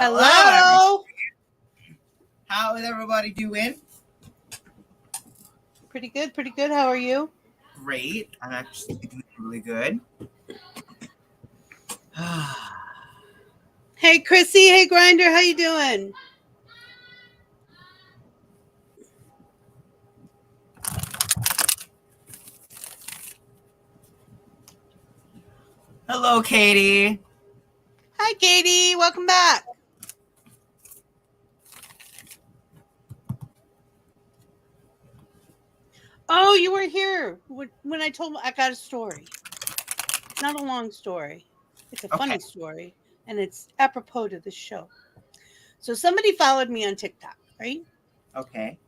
Hello. How is everybody doing? Pretty good. How are you? Great. I'm actually doing really good. Hey, Chrissy. Hey, Grinder. How you doing? Hello, Katie. Hi, Katie. Welcome back. Oh, you weren't here when I told I got a story. It's not a long story. It's a funny story, and it's apropos to this show. So somebody followed me on TikTok, right? Okay.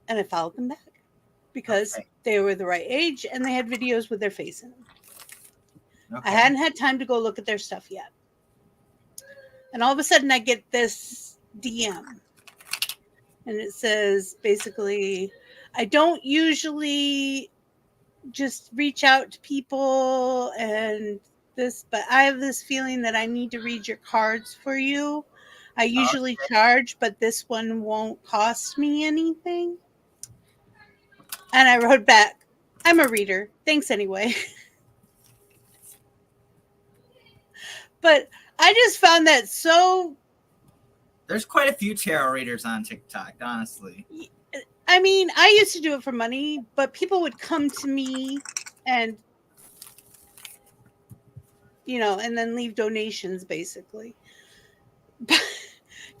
And I followed them back because they were the right age and they had videos with their face in them. Okay. I hadn't had time to go look at their stuff yet. And all of a sudden I get this DM. And it says, basically, I don't usually just reach out to people and this, but I have this feeling that I need to read your cards for you. I usually charge, but this one won't cost me anything. And I wrote back, I'm a reader. Thanks anyway. But I just found that so... There's quite a few tarot readers on TikTok, honestly. I mean, I used to do it for money, but people would come to me and, you know, and then leave donations, basically. But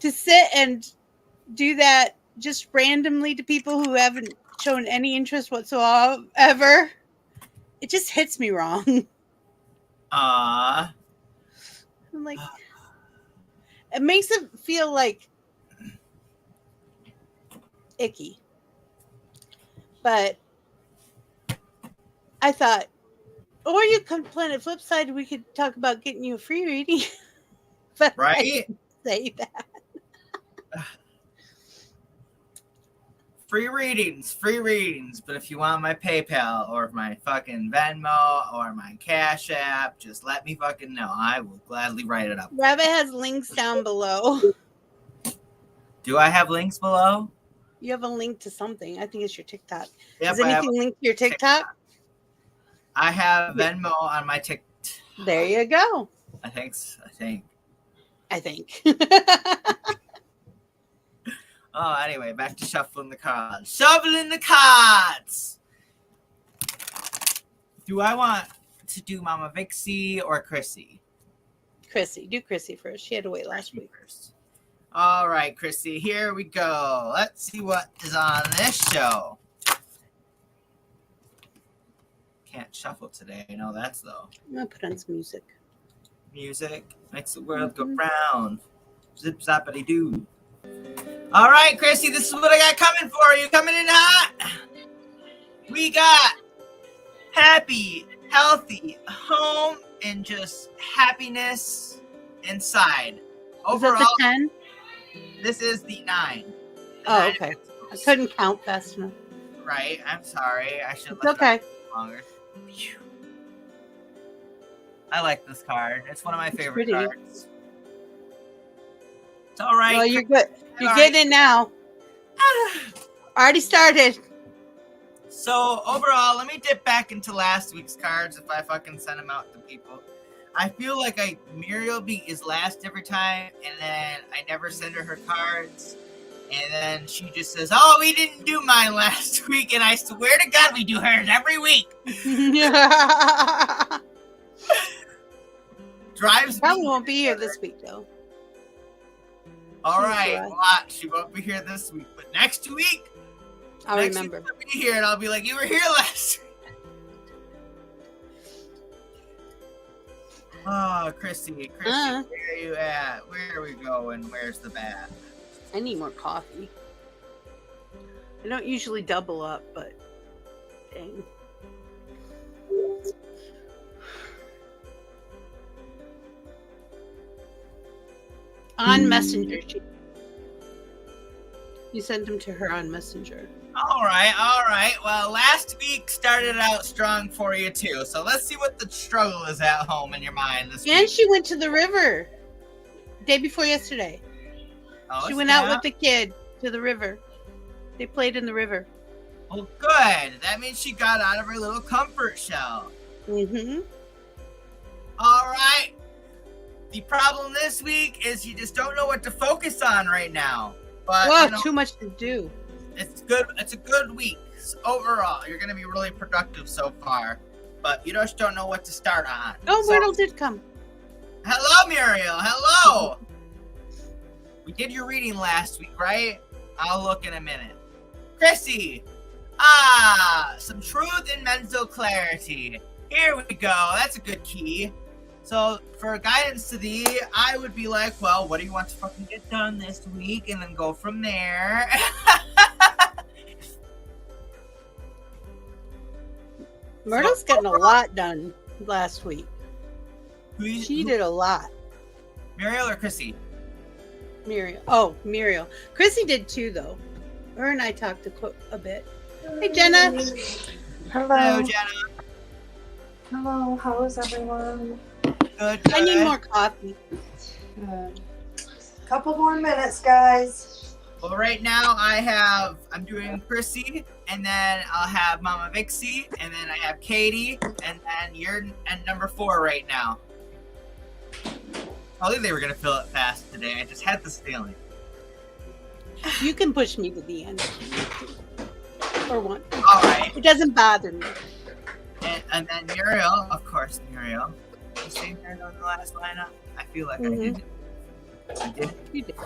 to sit and do that just randomly to people who haven't shown any interest whatsoever, it just hits me wrong. I'm like, it makes it feel like icky. But I thought, or you could plan at Flipside, we could talk about getting you a free reading. But right? I didn't say that. Free readings. But if you want my PayPal or my fucking Venmo or my Cash App, just let me fucking know. I will gladly write it up. Rabbit has links down below. Do I have links below? You have a link to something. I think it's your TikTok. Yep, Is anything linked to your TikTok? I have Venmo on my TikTok. There you go. I think. Oh, anyway, back to shuffling the cards. Shoveling the cards! Do I want to do Mama Vixie or Chrissy? Chrissy. Do Chrissy first. She had to wait last week. First. All right, Chrissy, here we go. Let's see what is on this show. Can't shuffle today. I know that's though. I'm going to put on some music. Music makes the world go round. Zip zappity doo. All right, Chrissy, this is what I got coming for you. Coming in hot. We got happy, healthy home and just happiness inside. Overall, is that the 10? This is the 9. Oh, okay. I couldn't count fast enough. Right. I'm sorry. I should let it longer. I like this card. It's one of my favorite cards. It's all right. Well, you're good. You're getting it now. Already started. So, overall, let me dip back into last week's cards if I fucking send them out to people. I feel like Muriel is last every time, and then I never send her cards. And then she just says, oh, we didn't do mine last week. And I swear to God, we do hers every week. Drives Probably won't be here this week, though. All right. Well, she won't be here this week. But next week, I'll remember. She'll be here, and I'll be like, you were here last week. Oh, Chrissy, where are you at? Where are we going? Where's the bath? I need more coffee. I don't usually double up, but dang. On Messenger. You sent them to her on Messenger. All right. Well, last week started out strong for you, too. So let's see what the struggle is at home in your mind this week. And she went to the river day before yesterday. Oh, She went out with the kid to the river. They played in the river. Oh, good. That means she got out of her little comfort shell. Mm-hmm. All right. The problem this week is you just don't know what to focus on right now. But Well, too much to do. It's good. It's a good week overall. You're going to be really productive so far. But you just don't know what to start on. Oh, Myrtle did come. Hello, Muriel. Hello. We did your reading last week, right? I'll look in a minute. Chrissy. Some truth and mental clarity. Here we go. That's a good key. So for guidance to thee, I would be like, well, what do you want to fucking get done this week? And then go from there. Myrtle's getting a lot done last week. She did a lot. Muriel or Chrissy? Muriel. Oh, Muriel. Chrissy did too, though. Her and I talked a bit. Hey, Jenna. Hello. Hello, Jenna. Hello. How is everyone? Good. I need more coffee. Good. Couple more minutes, guys. Well, right now I'm doing Chrissy, and then I'll have Mama Vixie, and then I have Katie, and then you're at number 4 right now. I think they were gonna fill it fast today. I just had this feeling. You can push me to the end. Or one. All right. It doesn't bother me. And then Muriel, of course, Muriel. You see her on the last lineup? I feel like I did. I did. You did.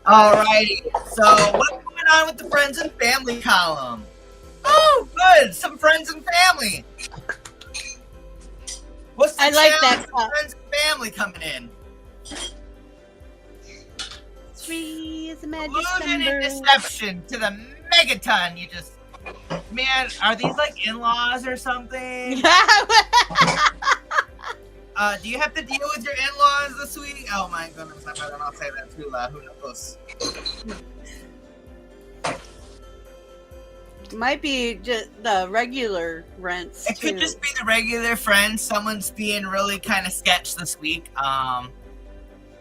Alrighty. So what's going on with the friends and family column? Oh, good. Some friends and family. What's the I like challenge that. with friends and family coming in? 3 is a magic Illusion number. and deception to the megaton. You just, man, are these like in-laws or something? Do you have to deal with your in-laws this week? Oh my goodness, I better not say that too loud. Who knows? Might be just the regular rents. It could too. just be the regular friends. Someone's being really kind of sketch this week.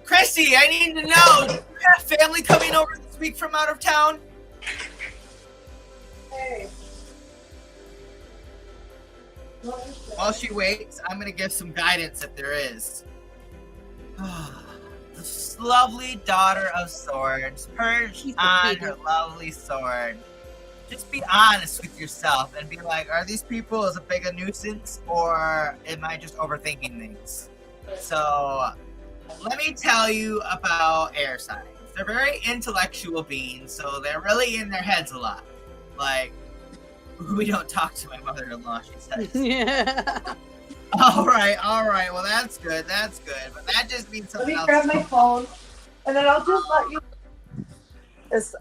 Chrissy, I need to know, do you have family coming over this week from out of town? Hey. While she waits, I'm going to give some guidance if there is. The lovely daughter of swords, perched on her lovely sword. Just be honest with yourself and be like, are these people as big a nuisance, or am I just overthinking things? So, let me tell you about air signs. They're very intellectual beings, so they're really in their heads a lot. Like, we don't talk to my mother-in-law, she says. Yeah. All right. Well, that's good. But that just means Let something me else. grab my phone, and then I'll just let you.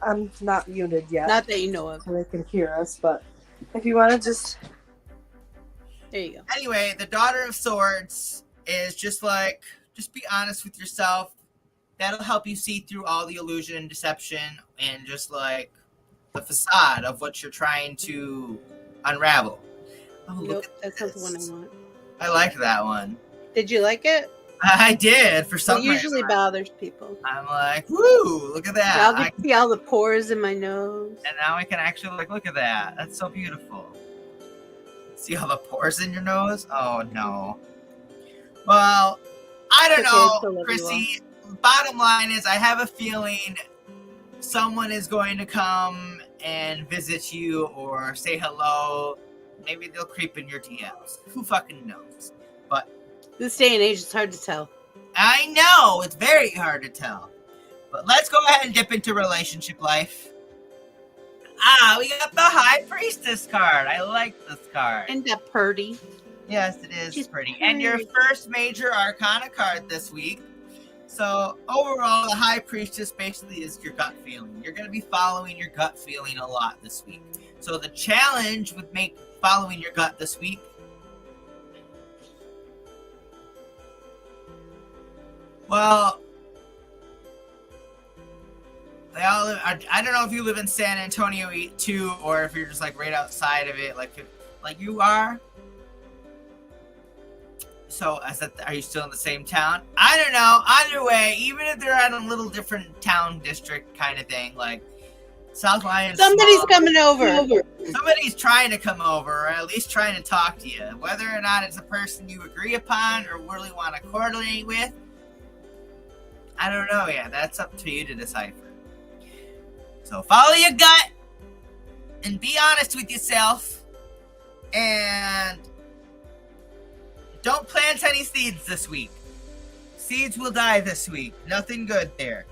I'm not muted yet. Not that you know of. So they can hear us, but if you want to just. There you go. Anyway, the daughter of swords is just be honest with yourself. That'll help you see through all the illusion and deception and just like the facade of what you're trying to unravel. Oh, Nope, that's not the one I want. I liked that one. Did you like it? I did for some It usually reason. bothers people. I'm like, woo, look at that. I'll get to see all the pores in my nose. And now I can actually look at that. That's so beautiful. See all the pores in your nose? Oh no. Well, I don't It's okay, know, it's Chrissy. Bottom line is I have a feeling someone is going to come and visit you or say hello. Maybe they'll creep in your DMs. Who fucking knows? But This day and age, it's hard to tell. I know it's very hard to tell. But let's go ahead and dip into relationship life. We got the High Priestess card. I like this card. Isn't that purdy? Yes, it is She's pretty. And your pretty. first major arcana card this week. So overall, the High Priestess basically is your gut feeling. You're going to be following your gut feeling a lot this week. So the challenge with following your gut this week. Well, I don't know if you live in San Antonio too, or if you're just like right outside of it, like you are. So are you still in the same town? I don't know. Either way, even if they're at a little different town district kind of thing, like South Lion's Somebody's small. coming over. Somebody's trying to come over, or at least trying to talk to you. Whether or not it's a person you agree upon or really want to coordinate with, I don't know yet. That's up to you to decipher. So follow your gut and be honest with yourself, and don't plant any seeds this week. Seeds will die this week. Nothing good there.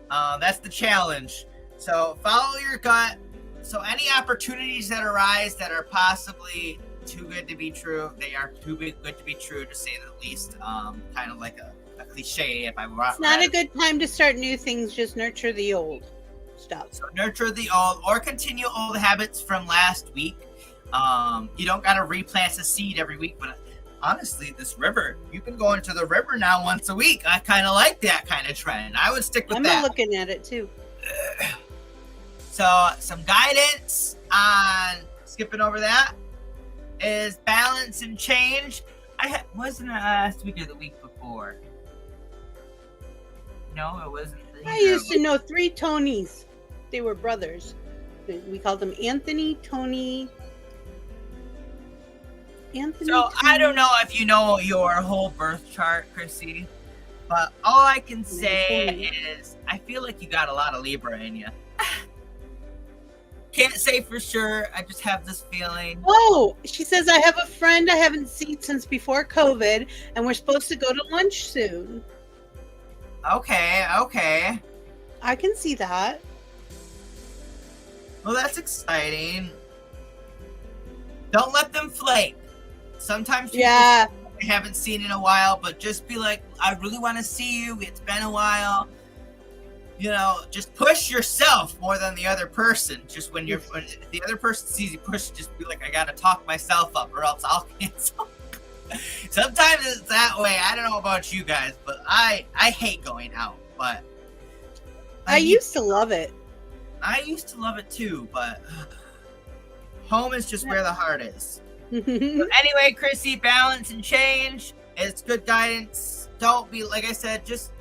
That's the challenge. So follow your gut. So any opportunities that arise that are possibly too good to be true, they are too good to be true, to say the least. Kind of like a cliche. If I were, It's not a good time to start new things. Just nurture the old stuff. So nurture the old, or continue old habits from last week. You don't got to replant a seed every week, but honestly, this river, you can go into the river now once a week. I kind of like that kind of trend. I would stick with that. I'm looking at it too. So some guidance on skipping over that is balance and change. Wasn't it last week or the week before? No, it wasn't. I used to know 3 Tonys. They were brothers. We called them Anthony, Tony. So I don't know if you know your whole birth chart, Chrissy, but all I can say is I feel like you got a lot of Libra in you. Can't say for sure. I just have this feeling. Oh, she says, I have a friend I haven't seen since before COVID, and we're supposed to go to lunch soon. Okay. I can see that. Well, that's exciting. Don't let them flake. Sometimes people I haven't seen in a while, but just be like, I really want to see you. It's been a while. You know, just push yourself more than the other person. Just when the other person sees you push, just be like, I got to talk myself up or else I'll cancel. Sometimes it's that way. I don't know about you guys, but I hate going out. But I used to love it. I used to love it too, but home is just where the heart is. So anyway, Chrissy, balance and change. It's good guidance. Don't be, like I said, just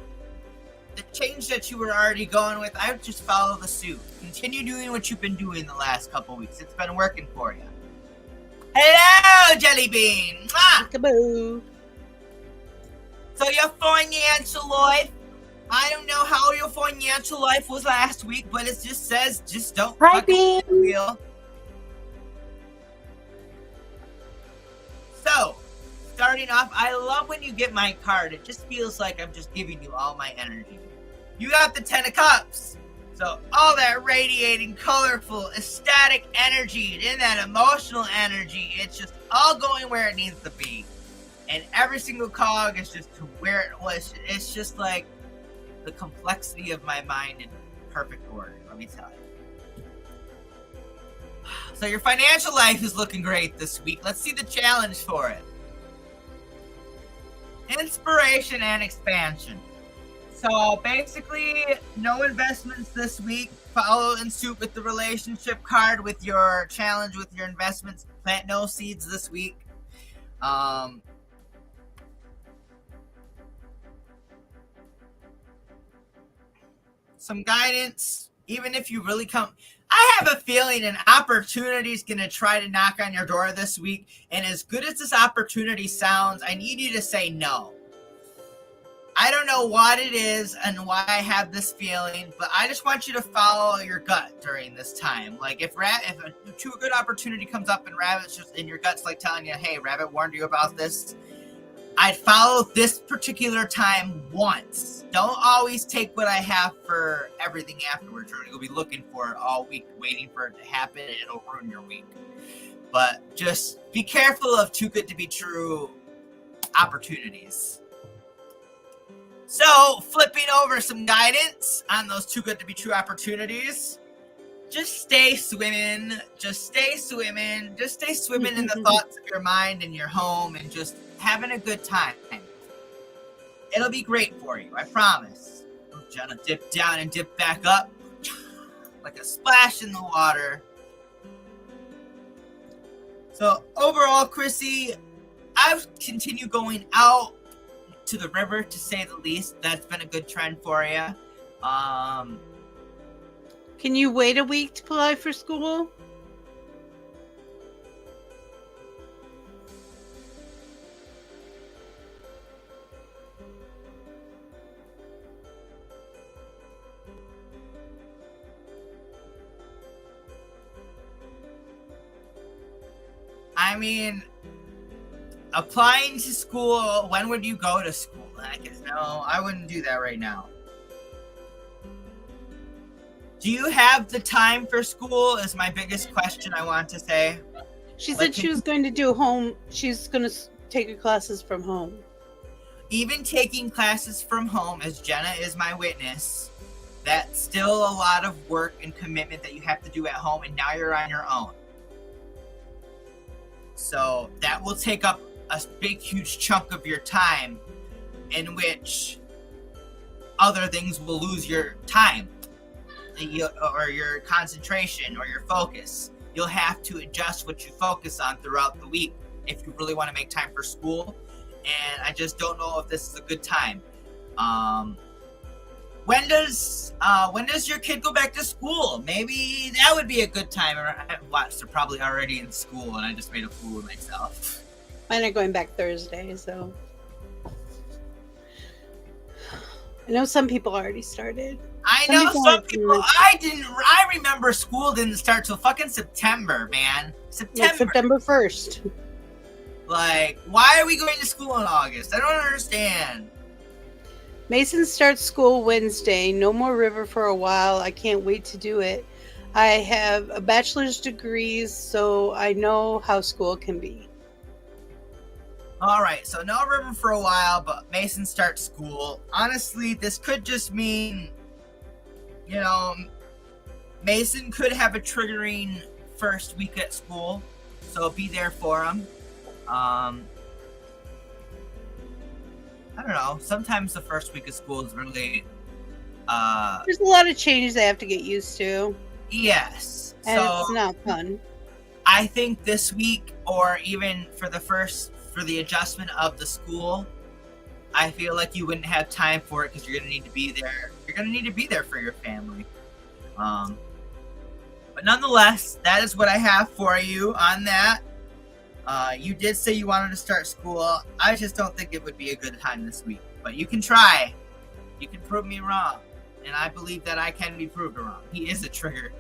the change that you were already going with. I would just follow the suit. Continue doing what you've been doing the last couple weeks. It's been working for you. Hello, Jelly Bean. Kaboo. So your financial life. I don't know how your financial life was last week, but it just says just don't Hi, fucking Bean. wheel. So, starting off, I love when you get my card. It just feels like I'm just giving you all my energy. You got the 10 of Cups. So, all that radiating, colorful, ecstatic energy and that emotional energy, it's just all going where it needs to be. And every single cog is just to where it was. It's just like the complexity of my mind in perfect order, let me tell you. So your financial life is looking great this week. Let's see the challenge for it. Inspiration and expansion. So basically, no investments this week. Follow in suit with the relationship card with your challenge with your investments. Plant no seeds this week. Some guidance, even if you really come. I have a feeling an opportunity is going to try to knock on your door this week. And as good as this opportunity sounds, I need you to say no. I don't know what it is and why I have this feeling, but I just want you to follow your gut during this time. Like if a good opportunity comes up and Rabbit's just in your gut's like telling you, hey, Rabbit warned you about this. I'd follow this particular time once. Don't always take what I have for everything afterwards. You're going to be looking for it all week, waiting for it to happen, and it'll ruin your week. But just be careful of too good to be true opportunities. So, flipping over some guidance on those too good to be true opportunities. Just stay swimming. Just stay swimming. Just stay swimming in the thoughts of your mind and your home and just having a good time. It'll be great for you, I promise. I'm trying to dip down and dip back up like a splash in the water. So overall, Chrissy, I I've continued going out to the river, to say the least. That's been a good trend for you. Can you wait a week to apply for school? I mean, applying to school, when would you go to school? I guess, no, I wouldn't do that right now. Do you have the time for school is my biggest question I want to say. She said she was going to do home. She's going to take her classes from home. Even taking classes from home, as Jenna is my witness, that's still a lot of work and commitment that you have to do at home, and now you're on your own. So that will take up a big, huge chunk of your time, in which other things will lose your time, or your concentration, or your focus. You'll have to adjust what you focus on throughout the week if you really want to make time for school. And I just don't know if this is a good time. When does your kid go back to school? Maybe that would be a good time. Or they're probably already in school, and I just made a fool of myself. Mine are going back Thursday, so I know some people already started. I know some people. I remember school didn't start till fucking September, man. September 1st. Like, why are we going to school in August? I don't understand. Mason starts school Wednesday. No more river for a while. I can't wait to do it. I have a bachelor's degree, so I know how school can be. All right, so no river for a while, but Mason starts school. Honestly, this could just mean, Mason could have a triggering first week at school, so be there for him. I don't know. Sometimes the first week of school is really... There's a lot of changes they have to get used to. Yes. And it's not fun. I think this week, or even for the adjustment of the school, I feel like you wouldn't have time for it because you're going to need to be there. You're going to need to be there for your family. But nonetheless, that is what I have for you on that. You did say you wanted to start school. I just don't think it would be a good time this week. But you can try. You can prove me wrong. And I believe that I can be proved wrong. He is a trigger.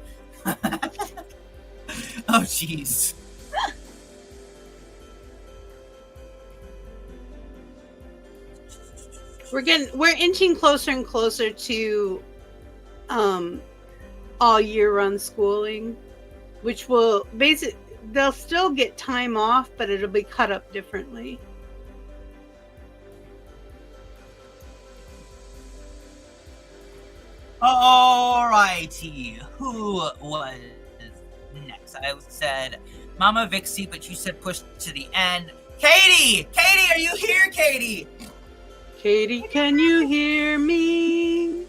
Oh, jeez. We're inching closer and closer to all year round schooling, which will basically, they'll still get time off, but it'll be cut up differently. Alrighty, who was next? I said Mama Vixie, but you said push to the end. Katie, are you here, Katie? Katie, can you hear me?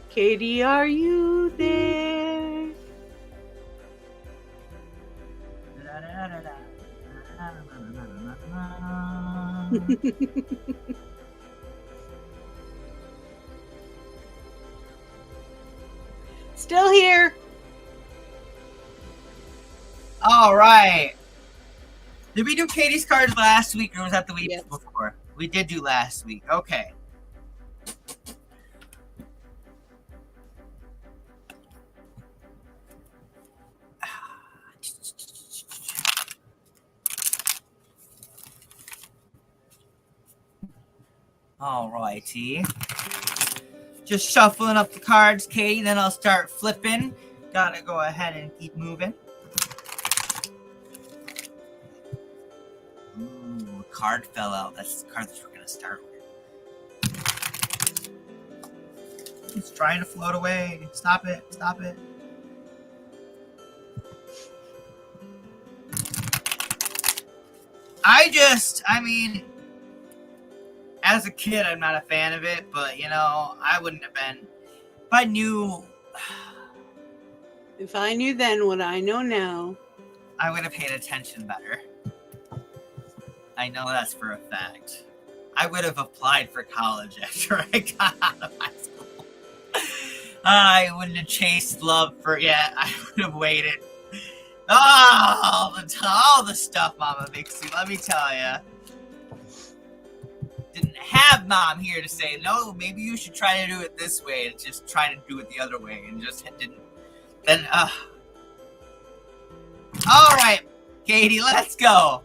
Katie, are you there? Still here. All right. Did we do Katie's cards last week, or was that the week before? We did do last week. Okay. All righty. Just shuffling up the cards, Katie, then I'll start flipping. Gotta go ahead and keep moving. Ooh, a card fell out. That's the card that we're gonna start with. It's trying to float away. Stop it. Stop it. I mean, as a kid, I'm not a fan of it, but, I wouldn't have been. If I knew... If I knew then what I know now, I would have paid attention better. I know that's for a fact. I would have applied for college after I got out of high school. I wouldn't have chased love for yet. I would have waited. All the stuff Mama makes you. Let me tell you. Didn't have Mom here to say, no, maybe you should try to do it this way, and just try to do it the other way, and just didn't. Then, all right, Katie, let's go.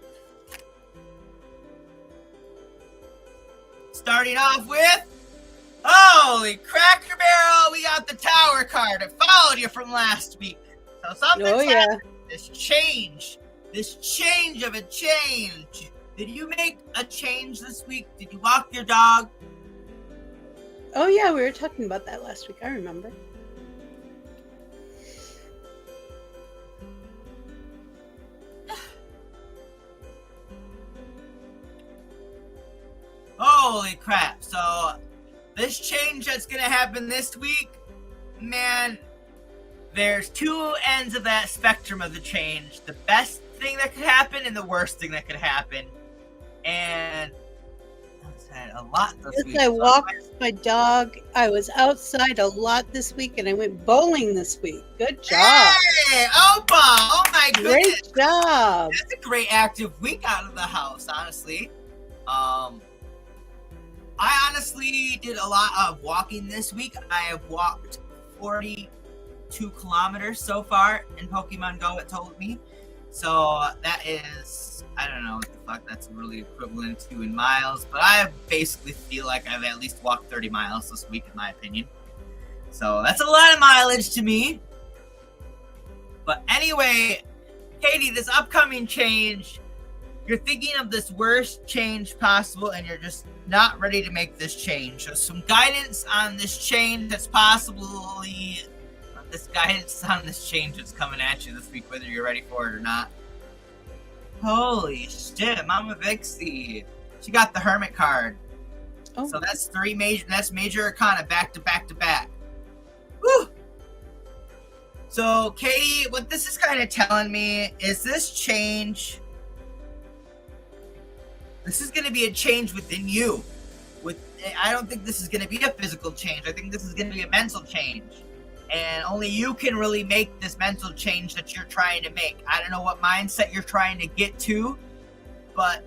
Starting off with, holy Cracker Barrel, we got the Tower card. It followed you from last week. So something's happened. This change of a change. Did you make a change this week? Did you walk your dog? Oh yeah, we were talking about that last week. I remember. Holy crap. So this change that's going to happen this week, man, there's two ends of that spectrum of the change. The best thing that could happen and the worst thing that could happen. And I had a lot this week. I walked my dog. I was outside a lot this week, and I went bowling this week. Good job. Hey, Opa! Oh my goodness. Great job. That's a great active week out of the house, honestly. I honestly did a lot of walking this week. I have walked 42 kilometers so far in Pokemon Go, it told me. So that is, I don't know what the fuck that's really equivalent to in miles, but I basically feel like I've at least walked 30 miles this week, in my opinion. So that's a lot of mileage to me. But anyway, Katie, this upcoming change, you're thinking of this worst change possible, and you're just not ready to make this change. So some guidance on this change that's possibly... This guidance on this change that's coming at you this week, whether you're ready for it or not. Holy shit, Mama Vixie. She got the Hermit card. Oh. So that's major arcana back to back to back. Woo! So, Katie, what this is kind of telling me is this change... This is going to be a change within you. I don't think this is going to be a physical change. I think this is going to be a mental change. And only you can really make this mental change that you're trying to make. I don't know what mindset you're trying to get to, but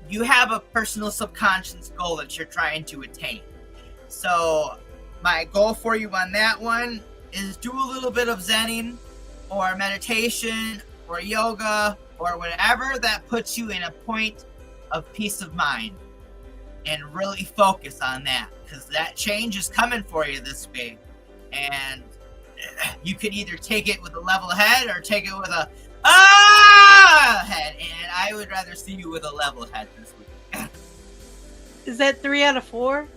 you have a personal subconscious goal that you're trying to attain. So my goal for you on that one is do a little bit of Zenning or meditation or yoga or whatever that puts you in a point of peace of mind, and really focus on that, because that change is coming for you this week. And you can either take it with a level head or take it with a head, and I would rather see you with a level head this week. Is that 3 out of 4?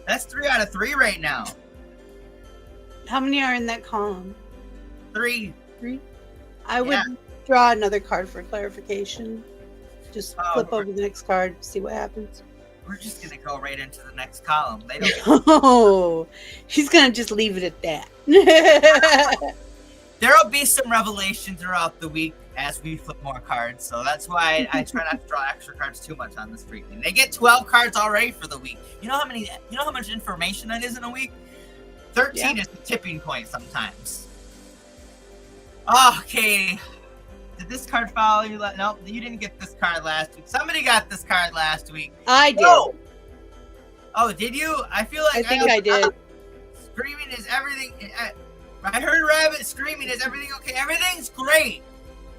That's 3 out of 3 right now. How many are in that column? 3. I would draw another card for clarification. Just flip over the next card, see what happens. We're just going to go right into the next column. They don't. Oh, he's going to just leave it at that. There'll be some revelation throughout the week as we flip more cards. So that's why I try not to draw extra cards too much on this week. They get 12 cards already for the week. You know how much information that is in a week? 13 is the tipping point sometimes. Oh, Katie. Did this card follow you? No, you didn't get this card last week. Somebody got this card last week. I did. Oh, did you? I feel like I did. Screaming is everything. I heard Rabbit screaming. Is everything okay? Everything's great.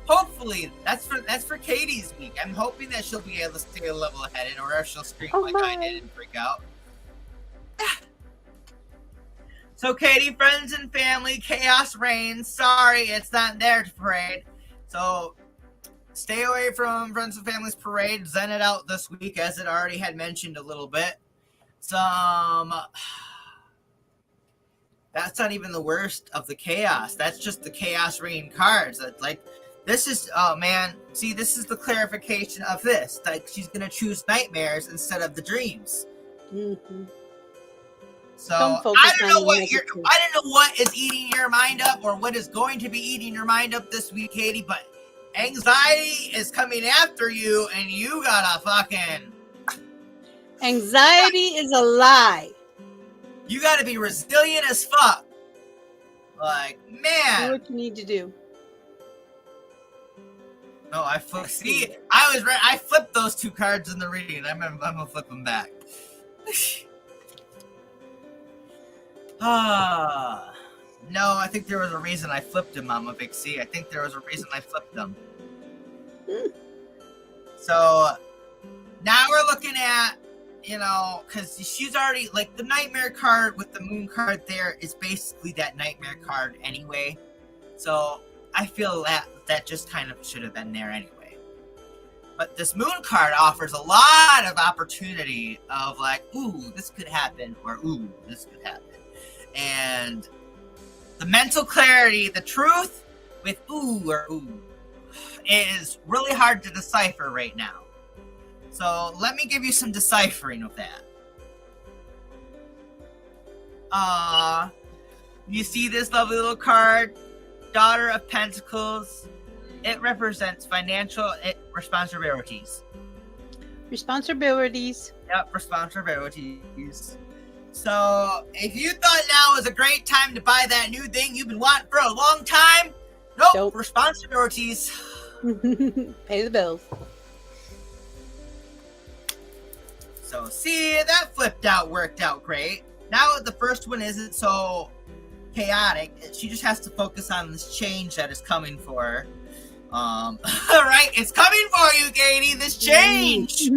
Hopefully, that's for Katie's week. I'm hoping that she'll be able to stay a level ahead, or else she'll scream I did and freak out. So, Katie, friends and family, chaos reigns. Sorry, it's not there to parade. So, stay away from Friends and Family's parade. Zen it out this week, as it already had mentioned a little bit. That's not even the worst of the chaos. That's just the chaos reign cards. That's like, this is, oh man, see, this is the clarification of this. Like, she's going to choose nightmares instead of the dreams. Mm-hmm. So I don't know what is eating your mind up, or what is going to be eating your mind up this week, Katie, but Anxiety is coming after you, and you gotta fucking... Anxiety is a lie. You gotta be resilient as fuck. Like, Do man. what you need to do. No, see, I flipped those 2 cards in the reading. I'm gonna flip them back. No, I think there was a reason I flipped him, Mama Big C. I think there was a reason I flipped them. So now we're looking at, because she's already, like, the nightmare card with the moon card there is basically that nightmare card anyway. So I feel that just kind of should have been there anyway. But this moon card offers a lot of opportunity of like, ooh, this could happen, or ooh, this could happen. And the mental clarity, the truth with ooh or ooh is really hard to decipher right now. So let me give you some deciphering of that. You see this lovely little card, Daughter of Pentacles. It represents financial responsibilities. Responsibilities. Yep, responsibilities. So if you thought now was a great time to buy that new thing you've been wanting for a long time, nope. Responsibilities. Pay the bills. So see, that worked out great. Now the first one isn't so chaotic. She just has to focus on this change that is coming for her. Right, it's coming for you, Katie, this change.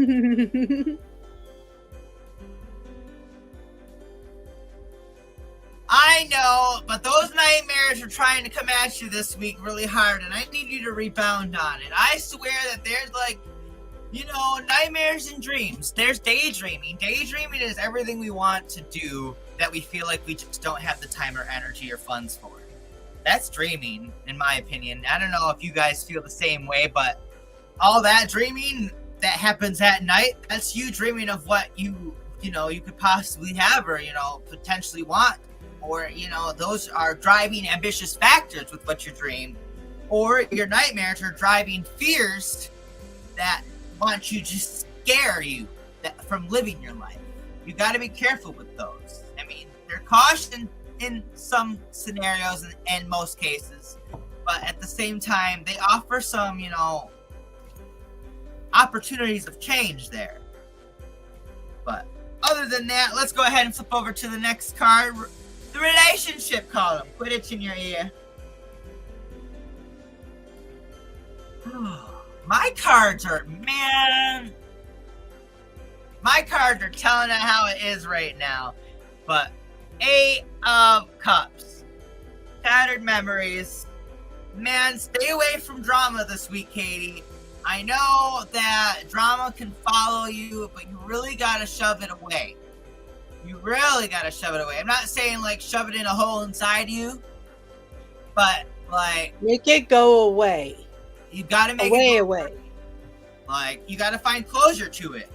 I know, but those nightmares are trying to come at you this week really hard, and I need you to rebound on it. I swear that there's nightmares and dreams. There's daydreaming. Daydreaming is everything we want to do that we feel like we just don't have the time or energy or funds for. That's dreaming, in my opinion. I don't know if you guys feel the same way, but all that dreaming that happens at night, that's you dreaming of what you could possibly have or, potentially want. Or, those are driving ambitious factors with what you dream. Or your nightmares are driving fears that want you to scare you from living your life. You got to be careful with those. I mean, they're cautioned in some scenarios and most cases, but at the same time, they offer some, opportunities of change there. But other than that, let's go ahead and flip over to the next card, the relationship column. Quit itching your ear. My cards are telling it how it is right now. But 8 of Cups, shattered memories. Man, stay away from drama this week, Katie. I know that drama can follow you, but you really gotta shove it away. I'm not saying like shove it in a hole inside you, but like make it go away. You gotta make it go away. Like you gotta find closure to it.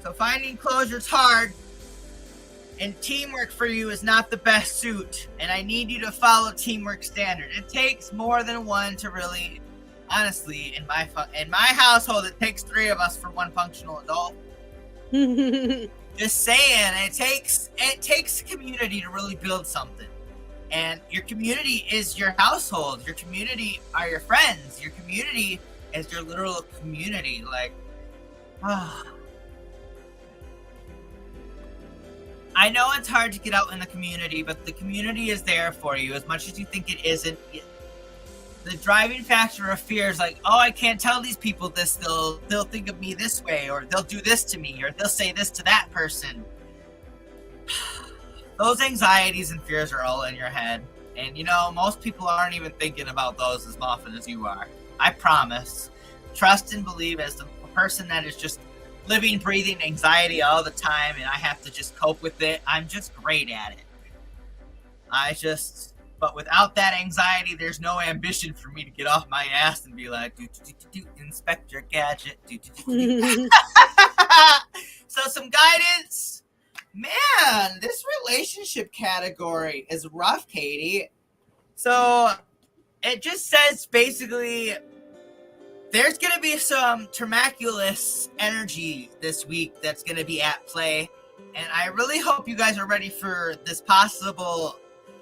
So finding closure is hard, and teamwork for you is not the best suit. And I need you to follow teamwork standard. It takes more than one to really, honestly, in my household, it takes 3 of us for one functional adult. Just saying, it takes community to really build something. And your community is your household. Your community are your friends. Your community is your literal community. Like, I know it's hard to get out in the community, but the community is there for you as much as you think it isn't. The driving factor of fear is like, oh, I can't tell these people this. They'll think of me this way, or they'll do this to me, or they'll say this to that person. Those anxieties and fears are all in your head. And, most people aren't even thinking about those as often as you are. I promise. Trust and believe as the person that is just living, breathing anxiety all the time, and I have to just cope with it. I'm just great at it. But without that anxiety, there's no ambition for me to get off my ass and be like, Inspector Gadget. So some guidance. Man, this relationship category is rough, Katie. So it just says basically there's going to be some tumultuous energy this week that's going to be at play. And I really hope you guys are ready for this possible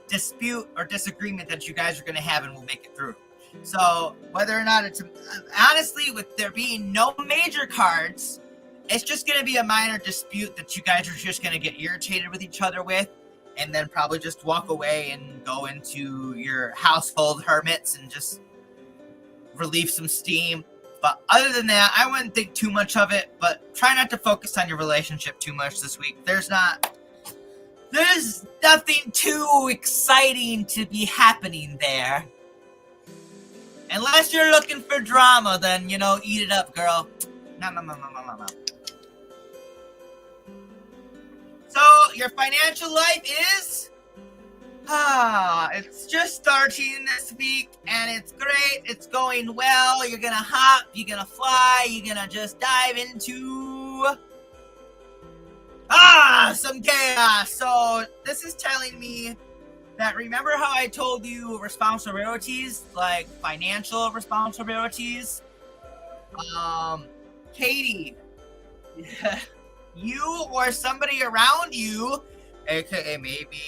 dispute or disagreement that you guys are going to have, and we'll make it through. So whether or not it's, honestly, with there being no major cards, it's just going to be a minor dispute that you guys are just going to get irritated with each other with, and then probably just walk away and go into your household hermits and just relieve some steam. But other than that, I wouldn't think too much of it, but try not to focus on your relationship too much this week. There's nothing too exciting to be happening there. Unless you're looking for drama, then, you know, eat it up, girl. No. So, your financial life is... it's just starting this week, and it's great. It's going well. You're gonna hop, you're gonna fly, you're gonna just dive into some chaos. So this is telling me that, remember how I told you responsibilities, like financial responsibilities? Katie, you or somebody around you, aka maybe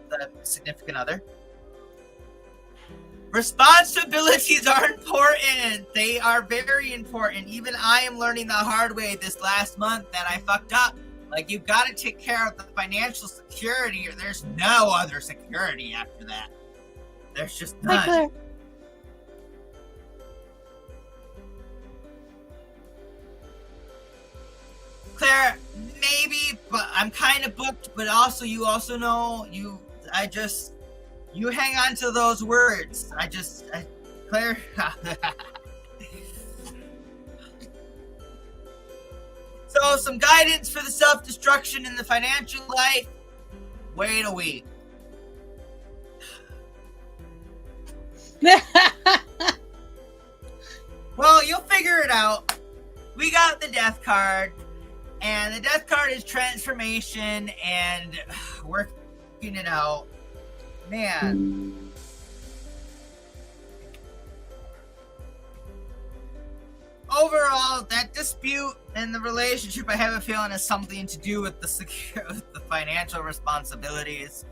the significant other. Responsibilities are important. They are very important. Even I am learning the hard way this last month that I fucked up. Like, you've got to take care of the financial security, or there's no other security after that. There's just none. Hi, Claire. Claire, maybe, but I'm kind of booked. But also, you also know you hang on to those words. Claire. So, some guidance for the self-destruction in the financial life. Wait a week. Well, you'll figure it out. We got the death card, and the death card is transformation and working it out. Man. Overall, that dispute and the relationship, I have a feeling, has something to do with the financial responsibilities.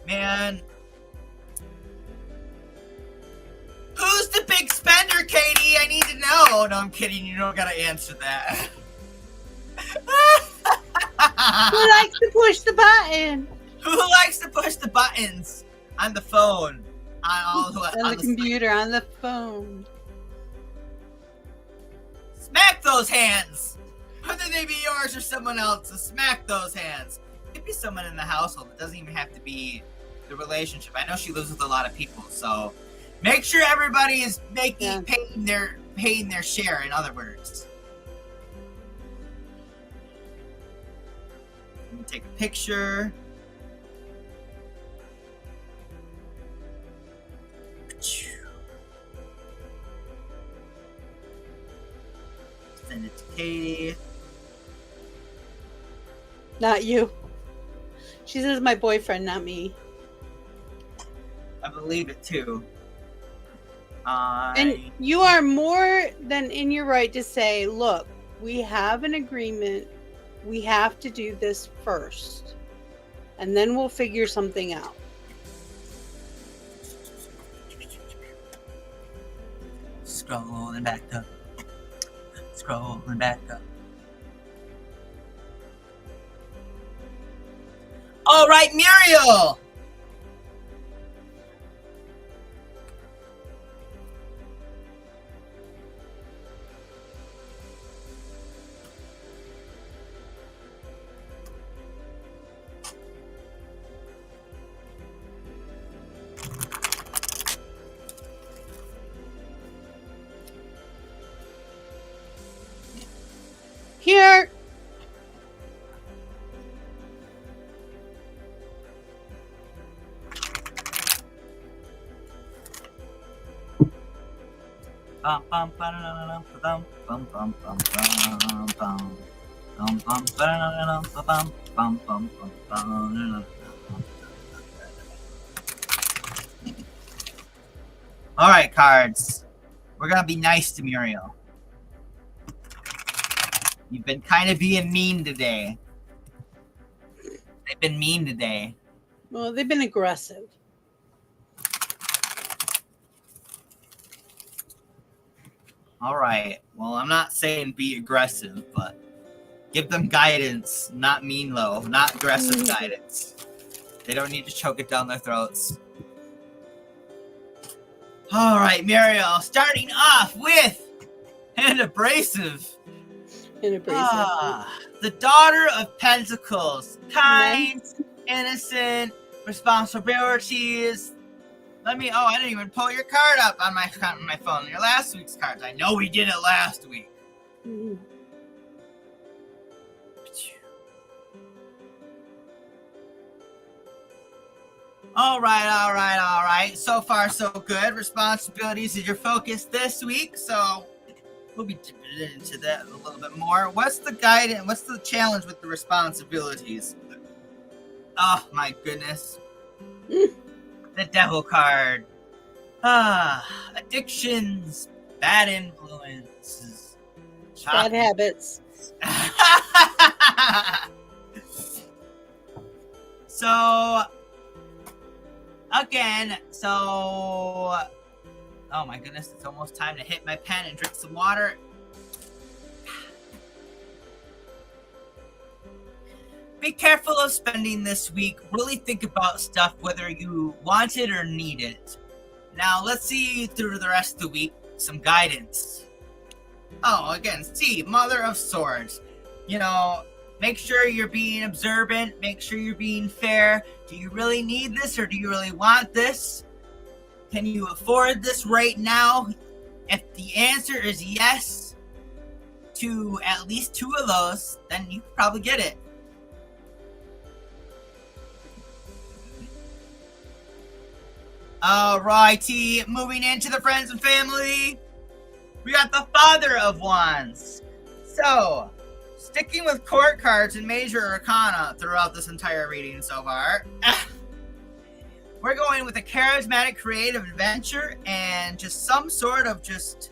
Man. Who's the big spender, Katie? I need to know. No, I'm kidding. You don't gotta answer that. Who likes to push the button? Who likes to push the buttons on the phone? On the computer, on the phone. Smack those hands! Whether they be yours or someone else's, smack those hands. It could be someone in the household. It doesn't even have to be the relationship. I know she lives with a lot of people, so make sure everybody is paying their share, in other words. Let me take a picture. Send it to Katie. Not you. She says my boyfriend, not me. I believe it too. And you are more than in your right to say, look, we have an agreement. We have to do this first. And then we'll figure something out. Scrolling back up. Scrolling back up. All right, Muriel. Here. All right, cards. We're gonna be nice to Muriel. You've been kind of being mean today. They've been mean today. Well, they've been aggressive. All right. Well, I'm not saying be aggressive, but give them guidance, not mean low, not aggressive guidance. They don't need to choke it down their throats. All right, Muriel, starting off with an abrasive. The daughter of pentacles. Kind, innocent, responsibilities. I didn't even pull your card up on my phone. Your last week's cards. I know we did it last week. Mm-hmm. All right. So far, so good. Responsibilities is your focus this week, so we'll be dipping into that a little bit more. What's the guidance? What's the challenge with the responsibilities? Oh, my goodness. The devil card. Addictions, bad influences, bad habits. So, again, oh my goodness, it's almost time to hit my pen and drink some water. Be careful of spending this week. Really think about stuff, whether you want it or need it. Now, let's see through the rest of the week some guidance. Oh, again, see, Mother of Swords. You know, make sure you're being observant. Make sure you're being fair. Do you really need this or do you really want this? Can you afford this right now? If the answer is yes to at least two of those, then you can probably get it. Alrighty, moving into the friends and family. We got the Father of Wands. So, sticking with court cards and major arcana throughout this entire reading so far. We're going with a charismatic creative adventure and just some sort of just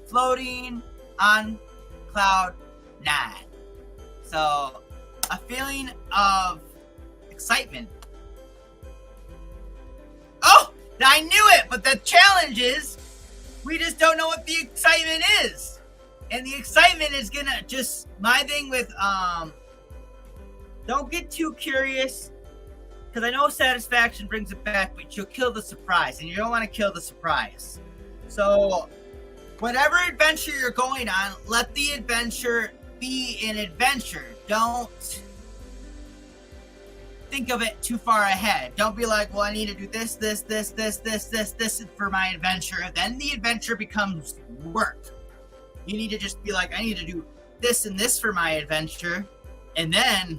floating on cloud 9. So, a feeling of excitement. Oh, I knew it, but the challenge is we just don't know what the excitement is. And the excitement is gonna just, my thing with, don't get too curious, because I know satisfaction brings it back, but you'll kill the surprise, and you don't want to kill the surprise. So, whatever adventure you're going on, let the adventure be an adventure. Don't think of it too far ahead. Don't be like, well, I need to do this for my adventure. Then the adventure becomes work. You need to just be like, I need to do this and this for my adventure. And then,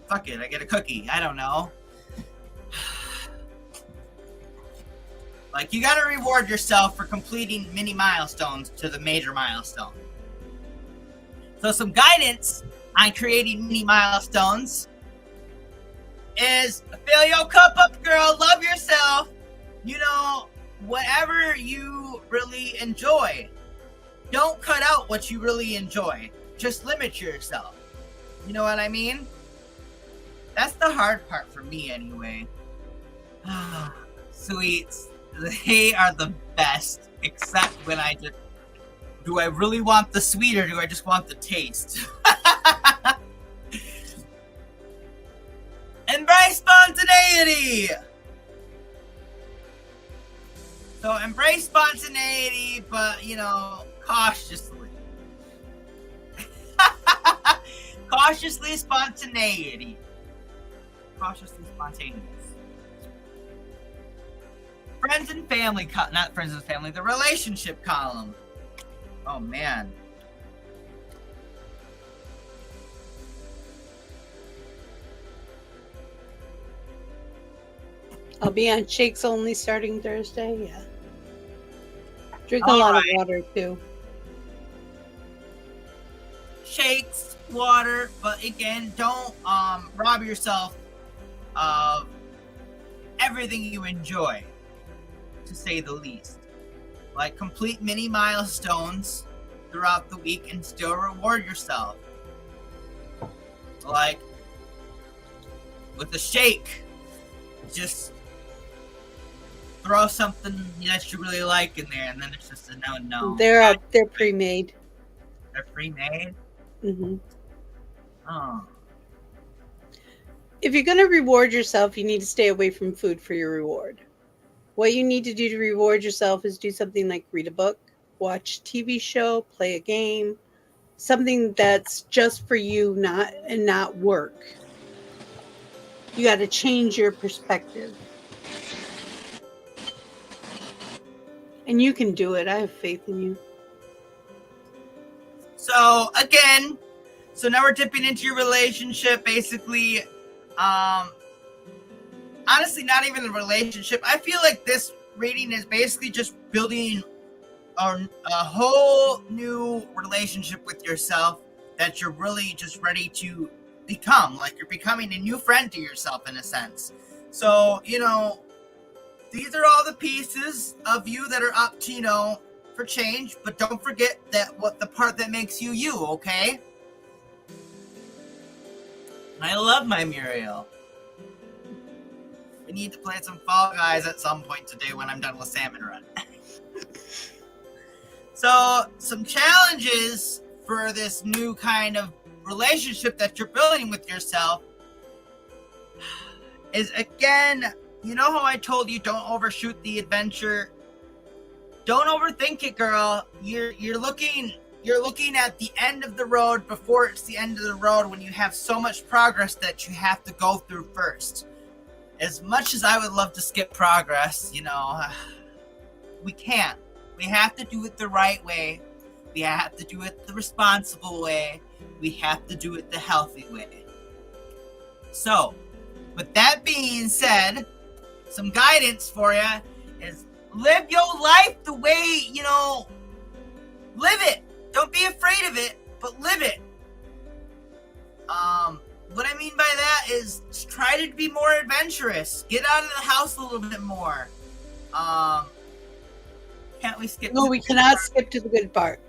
fuck it, I get a cookie. I don't know. Like, you gotta reward yourself for completing mini milestones to the major milestone. So some guidance on creating mini milestones is fill your cup up, girl. Love yourself. You know, whatever you really enjoy. Don't cut out what you really enjoy. Just limit yourself. You know what I mean? That's the hard part for me anyway. Sweets. They are the best. Except when I just... Do I really want the sweet or do I just want the taste? Embrace spontaneity! So embrace spontaneity, but, you know, cautiously. Cautiously spontaneity. Cautiously spontaneous. Friends and family, not friends and family, the relationship column. Oh, man. I'll be on shakes only starting Thursday. Yeah. Drink a lot of water too. Shakes, water, but again, don't rob yourself of everything you enjoy, to say the least. Like complete mini milestones throughout the week and still reward yourself. Like with a shake, just throw something that you really like in there, and then it's just a no. They're pre-made. They're pre-made. Mm-hmm. Oh. If you're going to reward yourself, you need to stay away from food for your reward. What you need to do to reward yourself is do something like read a book, watch a TV show, play a game, something that's just for you, not work. You got to change your perspective. And you can do it. I have faith in you. So again, now we're dipping into your relationship. Basically, honestly, not even the relationship. I feel like this reading is basically just building a whole new relationship with yourself that you're really just ready to become. Like you're becoming a new friend to yourself in a sense. So, these are all the pieces of you that are up to, for change, but don't forget the part that makes you you, okay? I love my Muriel. We need to play some Fall Guys at some point today when I'm done with Salmon Run. So, some challenges for this new kind of relationship that you're building with yourself is, again, you know how I told you don't overshoot the adventure? Don't overthink it, girl. You're looking at the end of the road before it's the end of the road when you have so much progress that you have to go through first. As much as I would love to skip progress, we can't. We have to do it the right way. We have to do it the responsible way. We have to do it the healthy way. So, with that being said, some guidance for you is live your life the way, live it. Don't be afraid of it, but live it. What I mean by that is just try to be more adventurous. Get out of the house a little bit more. Can't we skip? No, we cannot skip to the good part.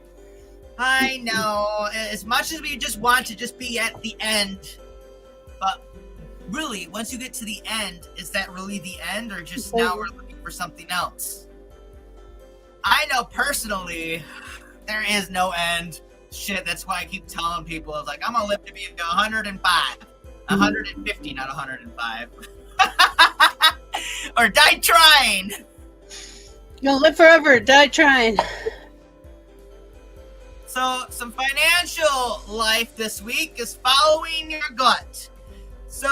I know. As much as we just want to just be at the end, but really, once you get to the end, is that really the end, or just now we're looking for something else? I know personally, there is no end. Shit, that's why I keep telling people, it's like, I'm gonna live to be 105. 150, not 105. Or die trying. You'll live forever, die trying. So, some financial life this week is following your gut. So,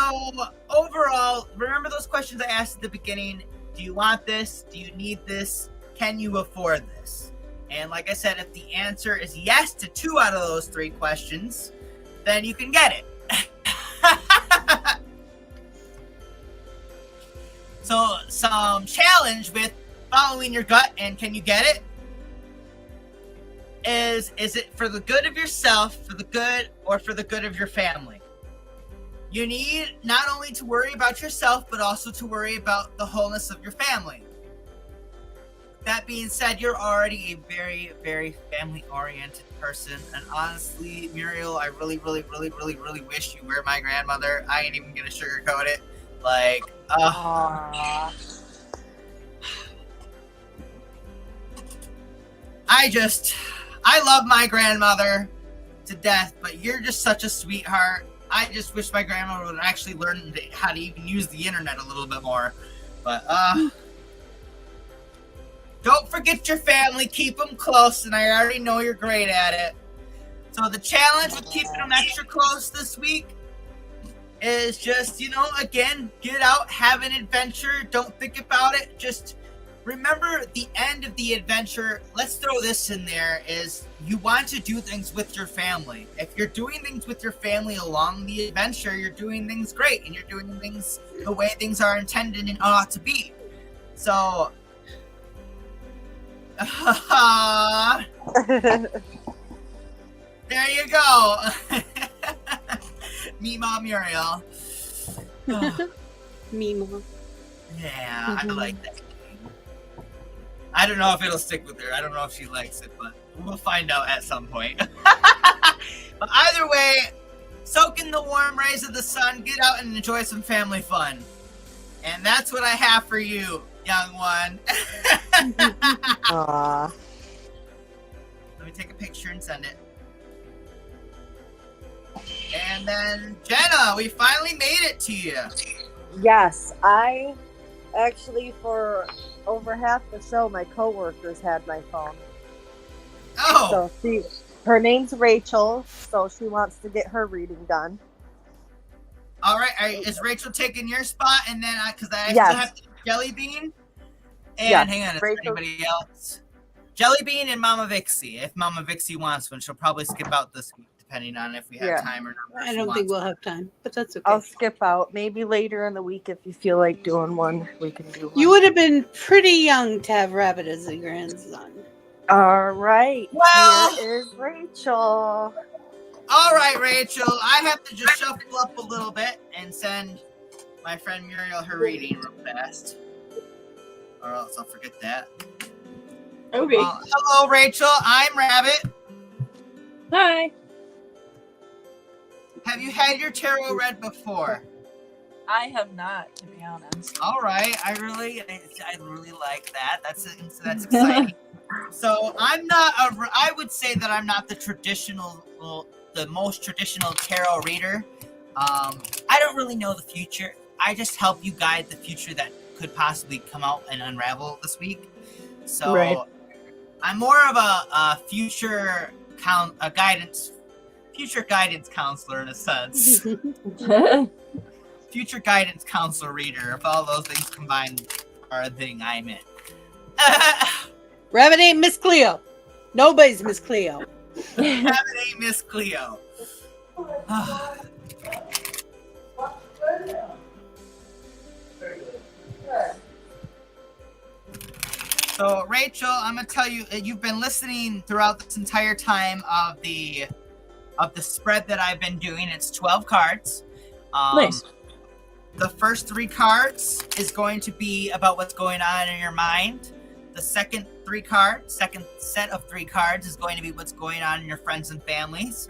overall, remember those questions I asked at the beginning? Do you want this? Do you need this? Can you afford this? And like I said, if the answer is yes to 2 out of those 3 questions, then you can get it. So, some challenge with following your gut and can you get it? Is it for the good of yourself, for the good, or for the good of your family? You need not only to worry about yourself, but also to worry about the wholeness of your family. That being said, you're already a very, very family-oriented person. And honestly, Muriel, I really, really, really, really, really wish you were my grandmother. I ain't even gonna sugarcoat it. Like, I love my grandmother to death, but you're just such a sweetheart. I just wish my grandmother would actually learn how to even use the internet a little bit more. But, don't forget your family. Keep them close, and I already know you're great at it. So the challenge with keeping them extra close this week is just, again, get out, have an adventure. Don't think about it. Just remember the end of the adventure. Let's throw this in there, is you want to do things with your family. If you're doing things with your family along the adventure, you're doing things great, and you're doing things the way things are intended and ought to be. So, there you go. Me, Mom, Muriel. Me, Mom. Yeah, I like that game. I don't know if it'll stick with her. I don't know if she likes it, but we'll find out at some point. But either way, soak in the warm rays of the sun, get out and enjoy some family fun. And that's what I have for you, young one. Aww. Let me take a picture and send it. And then, Jenna, we finally made it to you. Yes, I actually, for over half the show, my coworkers had my phone. Oh, So her name's Rachel, so she wants to get her reading done. all right. Is Rachel taking your spot? And then, because I Yes. still have to do Jelly Bean. And Yes, hang on, is Rachel- anybody else? Jelly Bean and Mama Vixie. If Mama Vixie wants one, she'll probably skip out this week, depending on if we have Yeah. time or not. I don't think we'll have time, but that's okay. I'll skip out. Maybe later in the week if you feel like doing one, we can do one. You would have been pretty young to have Rabbit as a grandson. All right. Well- Here is Rachel. All right, Rachel. I have to just shuffle up a little bit and send my friend Muriel her reading real fast, or else I'll forget that. Okay. Hello, Rachel. I'm Rabbit. Hi. Have you had your tarot read before? I have not, to be honest. All right. I really like that. That's exciting. So I would say that I'm not the most traditional tarot reader. I don't really know the future. I just help you guide the future that could possibly come out and unravel this week. So Right. I'm more of a future guidance counselor in a sense. Future guidance counselor reader. If all those things combined are a thing, I'm in. Rabbit ain't Miss Cleo. Nobody's Miss Cleo. Rabbit ain't Miss Cleo. So, Rachel, I'm gonna tell you, you've been listening throughout this entire time of the spread that I've been doing. It's 12 cards. Nice. The first 3 cards is going to be about what's going on in your mind. The second set of 3 cards is going to be what's going on in your friends and families.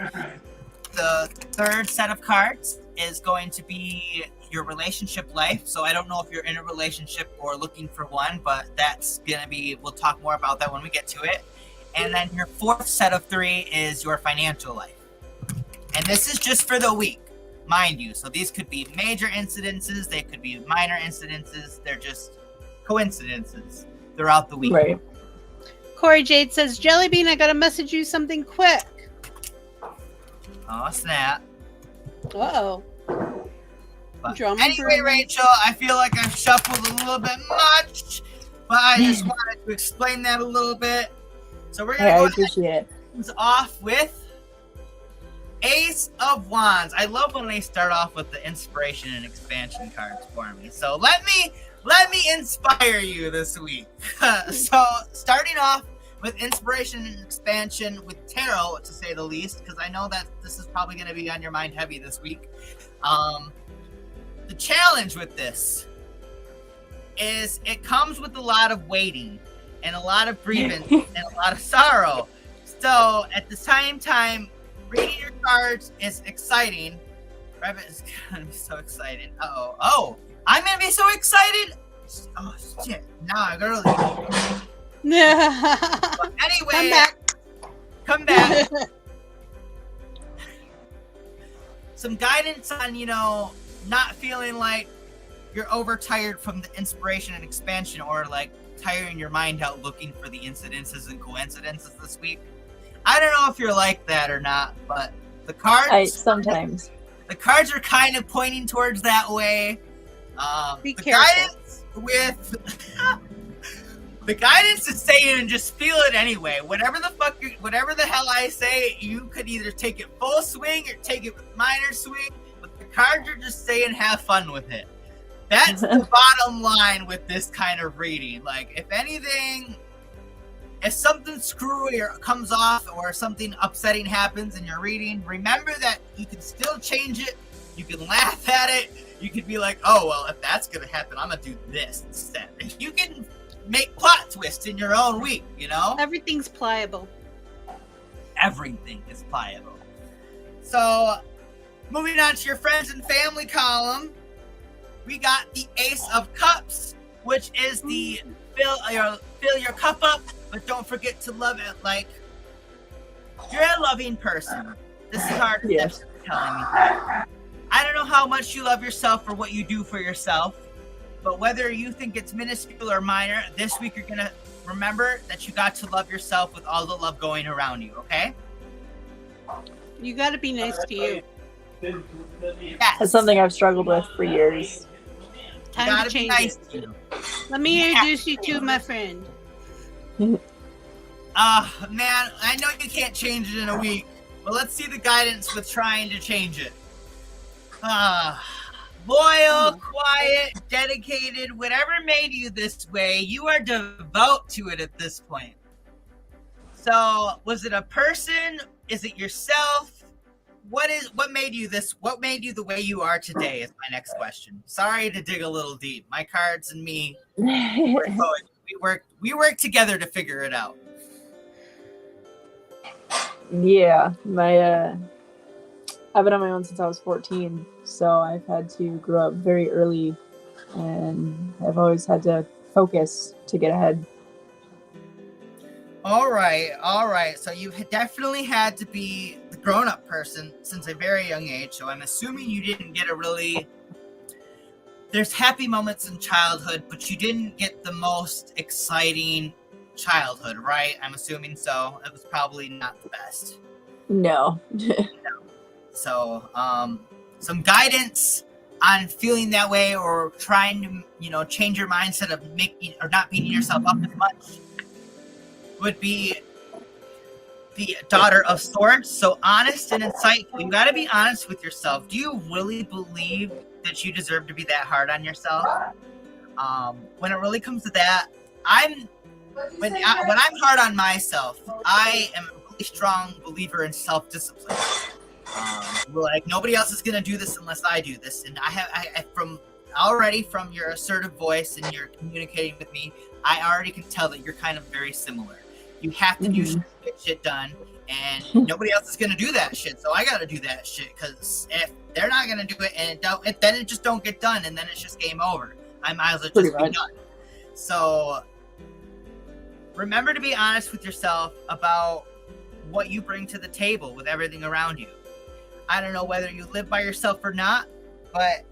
The third set of cards is going to be your relationship life. So I don't know if you're in a relationship or looking for one, but that's going to be, we'll talk more about that when we get to it. And then your fourth set of 3 is your financial life. And this is just for the week, mind you. So these could be major incidences. They could be minor incidences. They're just coincidences throughout the week. Right. Corey Jade says, Jellybean, I gotta message you something quick. Oh, snap. Uh-oh. But Drum anyway, roll. Rachel, I feel like I've shuffled a little bit much, but I just wanted to explain that a little bit. So we're going I to go appreciate it. things off with Ace of Wands. I love when they start off with the inspiration and expansion cards for me. So let me inspire you this week. So starting off with inspiration and expansion with tarot, to say the least, because I know that this is probably going to be on your mind heavy this week. The challenge with this is it comes with a lot of waiting and a lot of grievance and a lot of sorrow. So at the same time, reading your cards is exciting. Rabbit is gonna be so excited. Oh, I'm gonna be so excited. Oh shit! Now I gotta leave. But anyway, come back. Some guidance on, not feeling like you're overtired from the inspiration and expansion, or like tiring your mind out looking for the incidences and coincidences this week. I don't know if you're like that or not, but the cards Sometimes. the cards are kind of pointing towards that way. Be The careful. guidance with the guidance is saying just feel it anyway. Whatever the hell I say, you could either take it full swing or take it with minor swing. But the cards are just saying have fun with it. That's the bottom line with this kind of reading. Like, if anything, if something screwy or comes off or something upsetting happens in your reading, remember that you can still change it. You can laugh at it. You could be like, oh, well, if that's going to happen, I'm going to do this instead. You can make plot twists in your own week, you know? Everything's pliable. Everything is pliable. So, moving on to your friends and family column, we got the Ace of Cups, which is the fill your cup up, but don't forget to love it like you're a loving person. This is hard to telling me. I don't know how much you love yourself or what you do for yourself, but whether you think it's minuscule or minor, this week you're going to remember that you got to love yourself with all the love going around you, okay? You got to be nice to you. Yes. That's something I've struggled with for years. Time to change it. Let me introduce you to my friend. Man, I know you can't change it in a week, but let's see the guidance with trying to change it. Loyal, quiet, dedicated, whatever made you this way, you are devout to it at this point. So, was it a person? Is it yourself? What made you this? What made you the way you are today is my next question. Sorry to dig a little deep. My cards and me, we work together to figure it out. Yeah, I've been on my own since I was 14, so I've had to grow up very early, and I've always had to focus to get ahead. All right. So you definitely had to be the grown-up person since a very young age. So I'm assuming you didn't get there's happy moments in childhood, but you didn't get the most exciting childhood, right? I'm assuming so. It was probably not the best. No. So, some guidance on feeling that way or trying to, change your mindset of making or not beating yourself up as much would be the Daughter of Swords. So honest and insightful. You got to be honest with yourself. Do you really believe that you deserve to be that hard on yourself? When it really comes to that, when I'm hard on myself, I am a really strong believer in self-discipline. Like nobody else is gonna do this unless I do this, and I from your assertive voice and you're communicating with me, I already can tell that you're kind of very similar. You have to do shit, get shit done, and nobody else is gonna do that shit. So I gotta do that shit because if they're not gonna do it, and then it just don't get done, and then it's just game over. I might as well just be done. So remember to be honest with yourself about what you bring to the table with everything around you. I don't know whether you live by yourself or not, but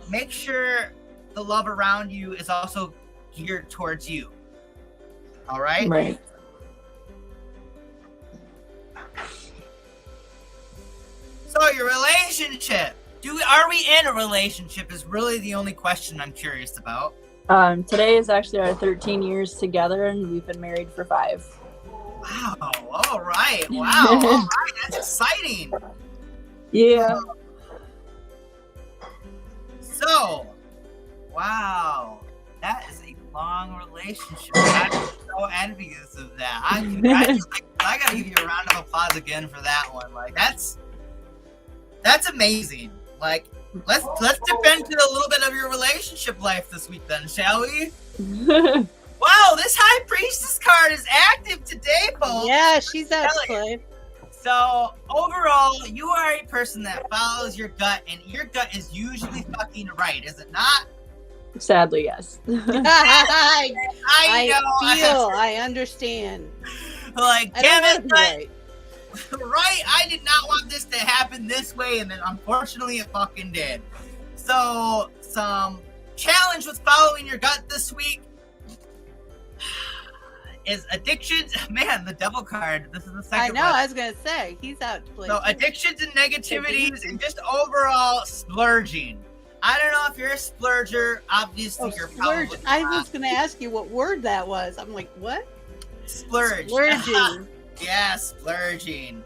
make sure the love around you is also geared towards you. All right? Right. So your relationship. Are we in a relationship is really the only question I'm curious about. Today is actually our 13 years together, and we've been married for 5. Wow. All right. Wow. All right. That's exciting. Yeah. So, wow. That is a long relationship. I'm so envious of that. I gotta give you a round of applause again for that one. Like that's amazing. Like let's dip into a little bit of your relationship life this week then, shall we? Wow, this High Priestess card is active today, folks. Yeah, she's out to play. So, overall, you are a person that follows your gut, and your gut is usually fucking right, is it not? Sadly, yes. I know. I understand. Like, I damn don't it, right. Right? I did not want this to happen this way, and then unfortunately it fucking did. So, some challenge with following your gut this week is addictions. Man, the devil card. This is the second one. I was going to say, he's out to play. So addictions and negativities and just overall splurging. I don't know if you're a splurger. Obviously, you're splurge. probably I was going to ask you what word that was. I'm like, what? Splurge. Splurging. Yeah, splurging.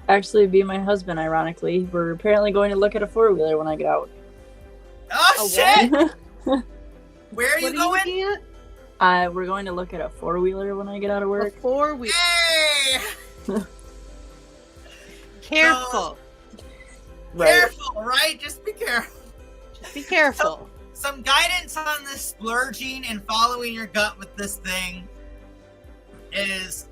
Actually, be my husband, ironically. We're apparently going to look at a 4-wheeler when I get out. Oh, shit! Where are you What going? looking at? We're going to look at a 4-wheeler when I get out of A work. 4-wheeler. Hey! Careful. Right. Careful, right? Just be careful. Just be careful. Some guidance on this splurging and following your gut with this thing is,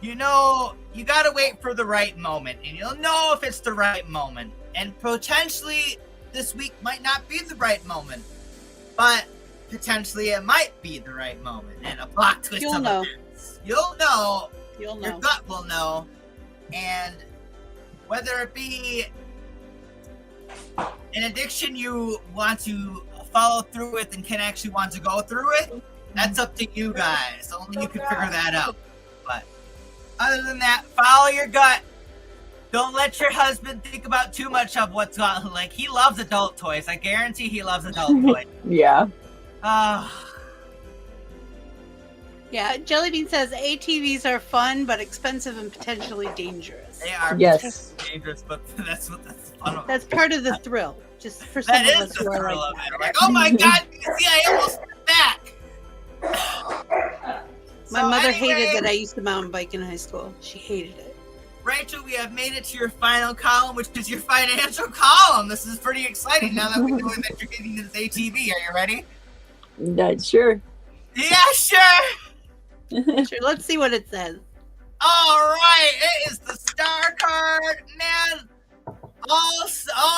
you gotta wait for the right moment, and you'll know if it's the right moment. And potentially this week might not be the right moment, but potentially it might be the right moment. And a plot twist You'll of know. events. You'll know. You'll Your know. gut will know. And whether it be an addiction you want to follow through with and can actually want to go through it, that's up to you guys. Only you can figure that out. But other than that, follow your gut. Don't let your husband think about too much of what's on. Like, he loves adult toys. I guarantee he loves adult toys. Yeah. Yeah, Jellybean says ATVs are fun, but expensive and potentially dangerous. They are Yes. dangerous, but that's what that's fun of. That's part of the thrill. Just for some That of is us the who are thrill like of it. Like, oh my god, you can see I almost went back. My So mother anyway, hated that I used to mountain bike in high school. She hated it. Rachel, we have made it to your final column, which is your financial column. This is pretty exciting now that we know that you're getting this ATV. Are you ready? Sure. Yeah, sure. Sure, let's see what it says. All right, it is the star card, man. All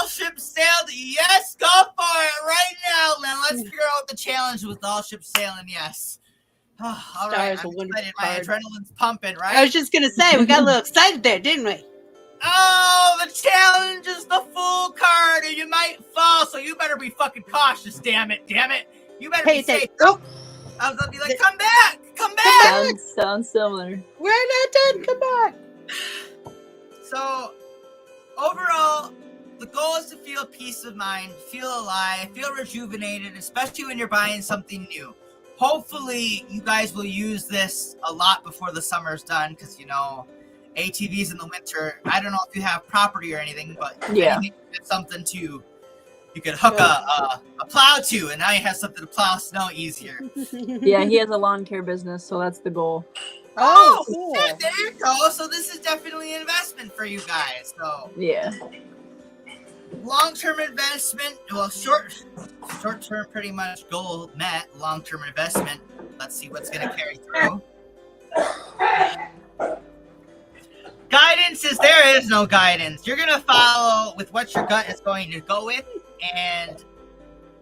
ships sailed. Yes, go for it right now, man. Let's figure out the challenge with all ships sailing. Yes. Oh, all right, Star's a I'm wonderful excited. My card. adrenaline's pumping, right? I was just gonna say we got a little excited there, didn't we? Oh, the challenge is the Fool card, and you might fall, so you better be fucking cautious. Damn it! You better Hey, be safe. oh, I was gonna be like, come back. Sounds similar. we're not done. Come back. So, overall, the goal is to feel peace of mind, feel alive, feel rejuvenated, especially when you're buying something new. Hopefully, you guys will use this a lot before the summer's done, because, ATVs in the winter, I don't know if you have property or anything, but Yeah. anything, it's something to, you could hook a plow to, and now you have something to plow snow easier. Yeah, he has a lawn care business, so that's the goal. Oh, cool. Yeah, there you go. So this is definitely an investment for you guys. So Yeah. long-term investment, well, short-term pretty much goal met. Long-term investment. Let's see what's going to carry through. Guidance is there is no guidance. You're going to follow with what your gut is going to go with, and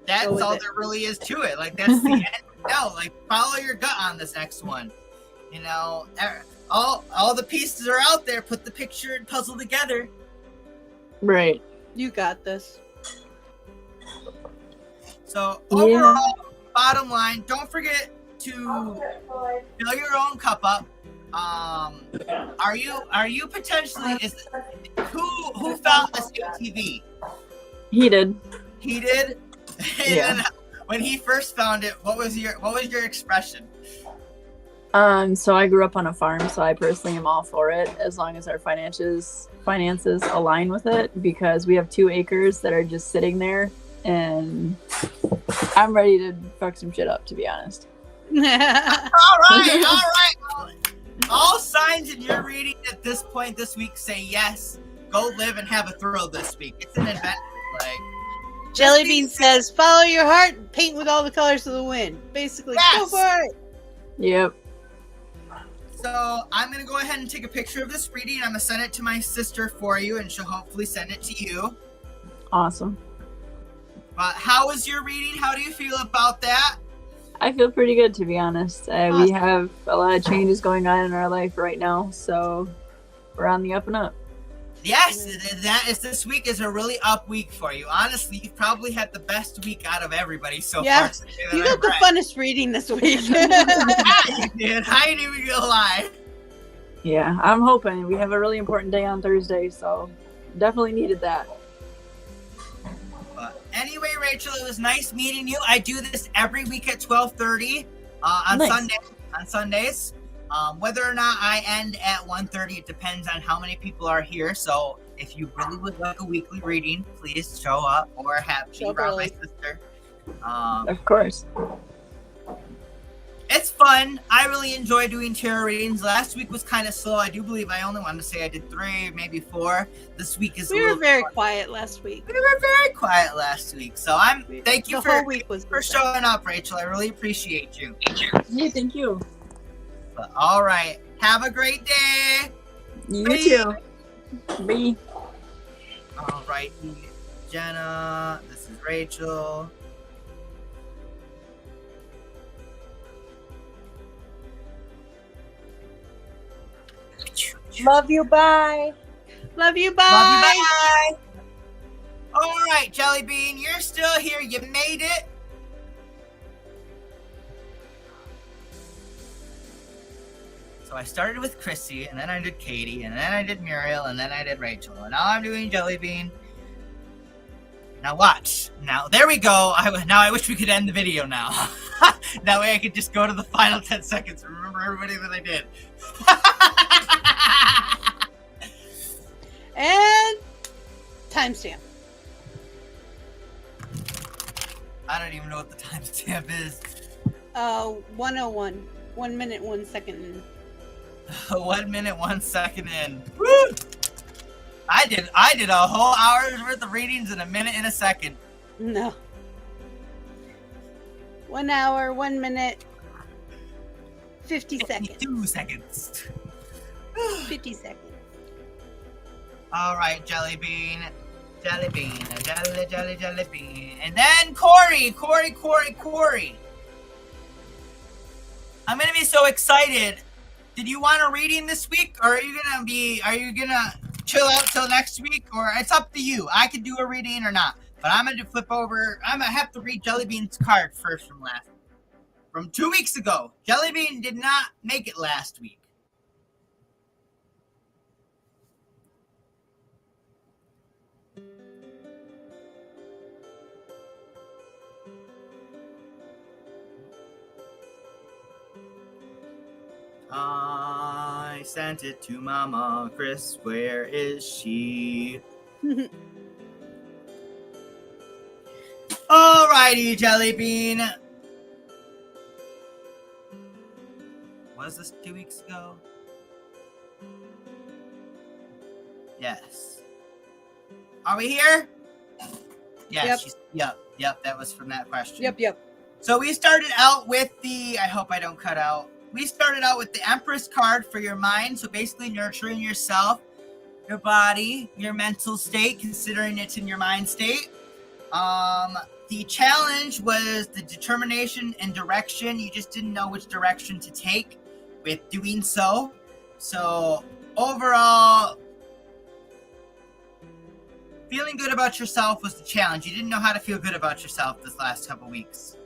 that's Go with all it. there really is to it. Like, that's the end. No, like, follow your gut on this next one. All the pieces are out there. Put the picture and puzzle together. Right. You got this. So Yeah. overall, bottom line, don't forget to fill your own cup up. Are you potentially who found this ATV? He did. He did. And Yeah. then when he first found it, what was your expression? So I grew up on a farm, so I personally am all for it as long as our finances align with it, because we have 2 acres that are just sitting there, and I'm ready to fuck some shit up, to be honest. All right. All signs in your reading at this point this week say yes. Go live and have a thrill this week. It's an event. Like, Jellybean says, "Follow your heart and paint with all the colors of the wind." Basically, go Yes. for it. Yep. So I'm going to go ahead and take a picture of this reading. I'm going to send it to my sister for you, and she'll hopefully send it to you. Awesome. How was your reading? How do you feel about that? I feel pretty good, to be honest. We Awesome. have a lot of changes going on in our life right now, so we're on the up and up. Yes, this week is a really up week for you. Honestly, you've probably had the best week out of everybody so Yeah, far. You got the funnest reading this week. You did. I ain't even gonna lie. Yeah, I'm hoping. We have a really important day on Thursday, so definitely needed that. But anyway, Rachel, it was nice meeting you. I do this every week at 12:30 on Nice. Sundays. Whether or not I end at 1:30, it depends on how many people are here. So if you really would like a weekly reading, please show up or have Show me up around my early. sister. Of course. it's fun. I really enjoy doing tarot readings. Last week was kind of slow. I do believe I only wanted to say I did 3, maybe 4. This week is We were very quiet last week. We were very quiet last week. So thank you The whole week was for showing up, Rachel. I really appreciate you. Hey, thank you. But, all right. Have a great day. You Bye. too. Bye. All right, Jenna. This is Rachel. Love you. Bye. Love you. Bye. Love you. Bye. All right, Jelly Bean, you're still here. You made it. So I started with Chrissy, and then I did Katie, and then I did Muriel, and then I did Rachel. And now I'm doing Jelly Bean. Now watch. Now, there we go. Now I wish we could end the video now. That way I could just go to the final 10 seconds and remember everybody that I did. And timestamp. I don't even know what the timestamp is. 101. 1 minute, 1 second. 1 minute, 1 second in. Woo! I did a whole hour's worth of readings in a minute and a second. No. 1 hour, 1 minute, 50 seconds. 2 seconds. 50 seconds. All right, Jelly Bean. Jelly Bean. Jelly Bean. And then Corey. I'm going to be so excited. Did you want a reading this week? Or are you going to chill out till next week? Or it's up to you. I could do a reading or not. But I'm going to flip over. I'm going to have to read Jelly Bean's card first from 2 weeks ago. Jelly Bean did not make it last week. I sent it to Mama Chris. Where is she? Alrighty, Jelly Bean. Was this 2 weeks ago? Yes. Are we here? Yes. Yep. That was from that question. Yep. So we started out with I hope I don't cut out. We started out with the Empress card for your mind. So basically nurturing yourself, your body, your mental state, considering it's in your mind state. The challenge was the determination and direction. You just didn't know which direction to take with doing so. So overall, feeling good about yourself was the challenge. You didn't know how to feel good about yourself this last couple weeks.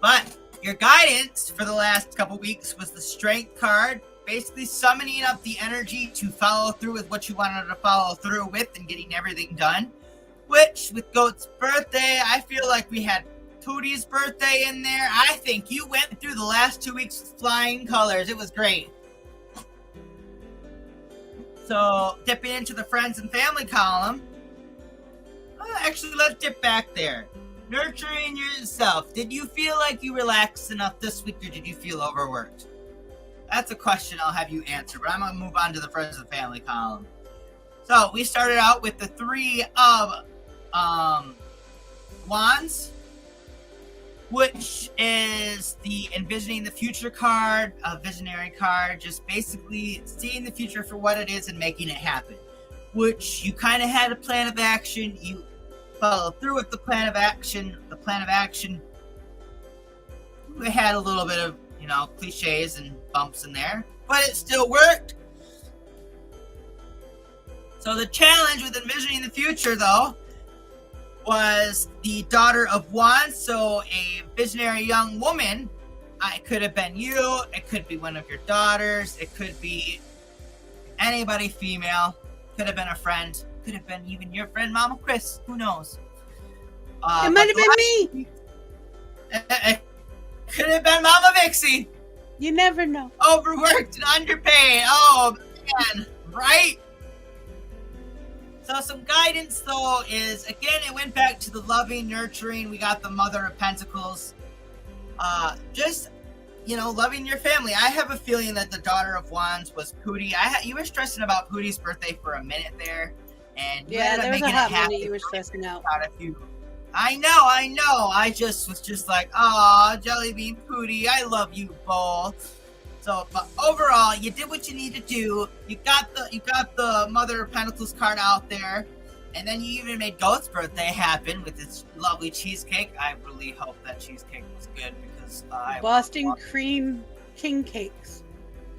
But your guidance for the last couple weeks was the Strength card, basically summoning up the energy to follow through with what you wanted to follow through with and getting everything done. Which, with Goat's birthday, I feel like we had Pootie's birthday in there. I think you went through the last 2 weeks with flying colors. It was great. So, dipping into the friends and family column. Actually, let's dip back there. Nurturing yourself. Did you feel like you relaxed enough this week, or did you feel overworked? That's a question I'll have you answer, but I'm going to move on to the friends and family column. So, we started out with the 3 of Wands, which is the envisioning the future card, a visionary card, just basically seeing the future for what it is and making it happen, which you kind of had a plan of action. You followed through with the plan of action. The plan of action, we had a little bit of, cliches and bumps in there, but it still worked. So the challenge with envisioning the future, though, was the Daughter of Wands, so a visionary young woman. It could have been you, it could be one of your daughters, it could be anybody female, could have been a friend, could have been even your friend Mama Chris, who knows? It might have been me. It could have been Mama Vixie. You never know. Overworked and underpaid. Oh, man, right? So some guidance, though, is, again, it went back to the loving, nurturing. We got the Mother of Pentacles. Just, loving your family. I have a feeling that the Daughter of Wands was Pootie. You were stressing about Pootie's birthday for a minute there. And Yeah, there was a hot minute you were stressing out. I know. I just was just like, oh, Jellybean, Pootie, I love you both. So, but overall, you did what you need to do. You got the Mother of Pentacles card out there, and then you even made Goat's birthday happen with its lovely cheesecake. I really hope that cheesecake was good because Boston cream king cakes.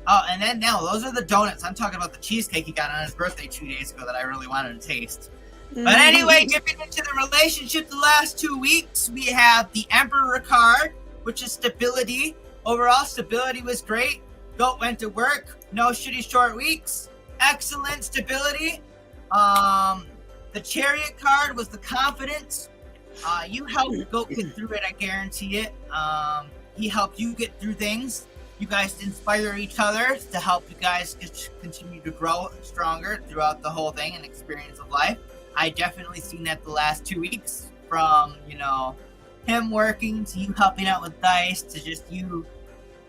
Oh, and then now those are the donuts. I'm talking about the cheesecake he got on his birthday 2 days ago that I really wanted to taste. But anyway, dipping into the relationship the last 2 weeks, we have the Emperor card, which is stability. Overall, stability was great. Goat went to work. No shitty short weeks. Excellent stability. The Chariot card was the confidence. You helped Goat get through it, I guarantee it. He helped you get through things. You guys inspire each other to help you guys continue to grow stronger throughout the whole thing and experience of life. I definitely seen that the last 2 weeks, from him working to you helping out with dice to just you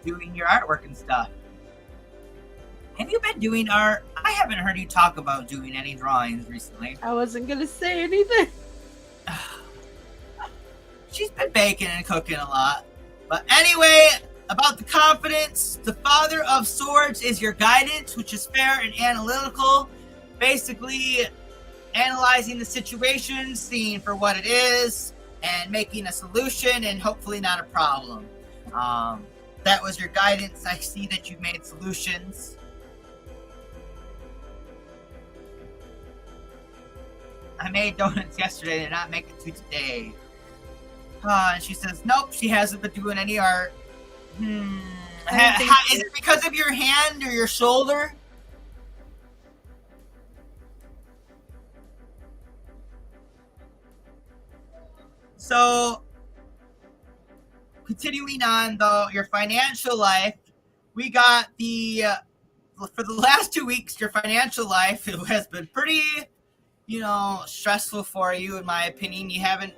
doing your artwork and stuff. Have you been doing art? I haven't heard you talk about doing any drawings recently. I wasn't gonna say anything. She's been baking and cooking a lot. But anyway, about the confidence, the Father of Swords is your guidance, which is fair and analytical. Basically, analyzing the situation, seeing for what it is, and making a solution, and hopefully not a problem. That was your guidance. I see that you've made solutions. I made donuts yesterday, did not make it to today. And she says, nope, she hasn't been doing any art. Is it because of your hand or your shoulder? So, continuing on, though, your financial life, we got for the last 2 weeks, your financial life, it has been pretty, stressful for you, in my opinion.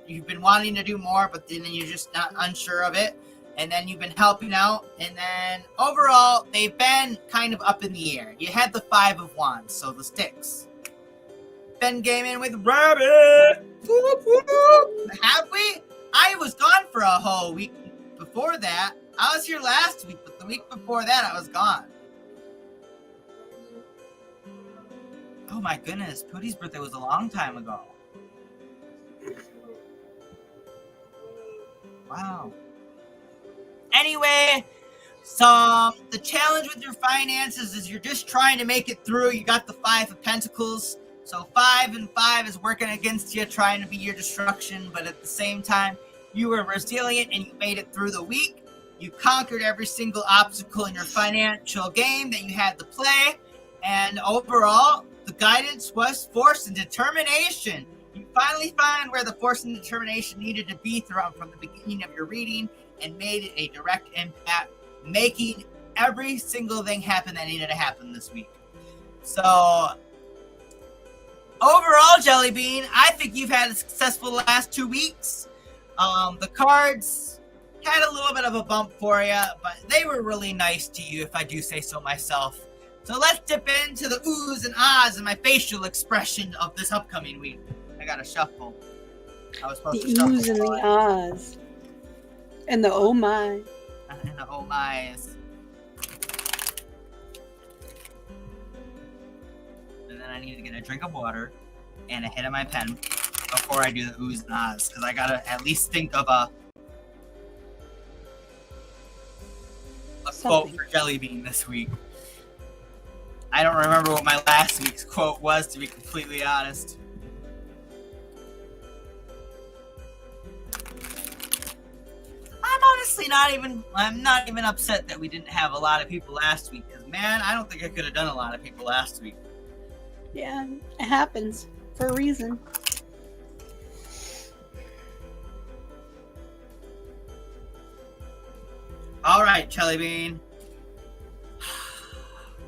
You've been wanting to do more, but then you're just not unsure of it. And then you've been helping out. And then overall, they've been kind of up in the air. You had the 5 of Wands, so the sticks. Been gaming with Rabbit. Have we? I was gone for a whole week before that. I was here last week, but the week before that, I was gone. Oh my goodness, Pootie's birthday was a long time ago. Wow. Anyway, so the challenge with your finances is you're just trying to make it through. You got the 5 of Pentacles. So 5 and 5 is working against you, trying to be your destruction. But at the same time, you were resilient and you made it through the week. You conquered every single obstacle in your financial game that you had to play. And overall, the guidance was force and determination. You finally found where the force and determination needed to be from the beginning of your reading and made it a direct impact, making every single thing happen that needed to happen this week. So, overall, Jellybean, I think you've had a successful last 2 weeks. The cards had a little bit of a bump for you, but they were really nice to you, if I do say so myself. So let's dip into the oohs and ahs and my facial expression of this upcoming week. I got to shuffle. I was supposed to shuffle. The oohs and the ahs. And the oh my. And the oh my's. And then I need to get a drink of water and a hit of my pen before I do the oohs and ahs, because I got to at least think of a quote for Jellybean this week. I don't remember what my last week's quote was, to be completely honest. I'm not even upset that we didn't have a lot of people last week, because man, I don't think I could have done a lot of people last week. Yeah, it happens for a reason. All right, Jellybean.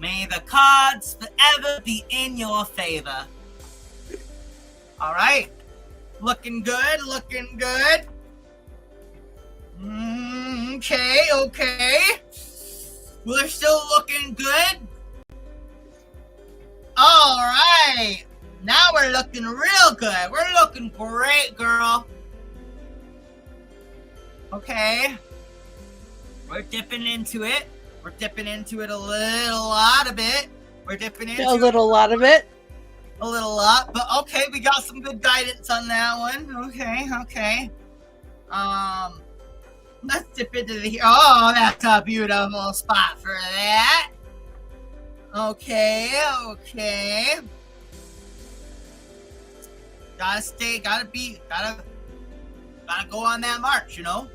May the cards forever be in your favor. All right. Looking good. Okay. We're still looking good. All right. Now we're looking real good. We're looking great, girl. Okay. We're dipping into it. We're dipping into it a lot of it. We're dipping into A little lot of it. a little lot, but okay, we got some good guidance on that one. Okay. Let's dip into the. Oh, that's a beautiful spot for that. Okay. Gotta go on that march, you know?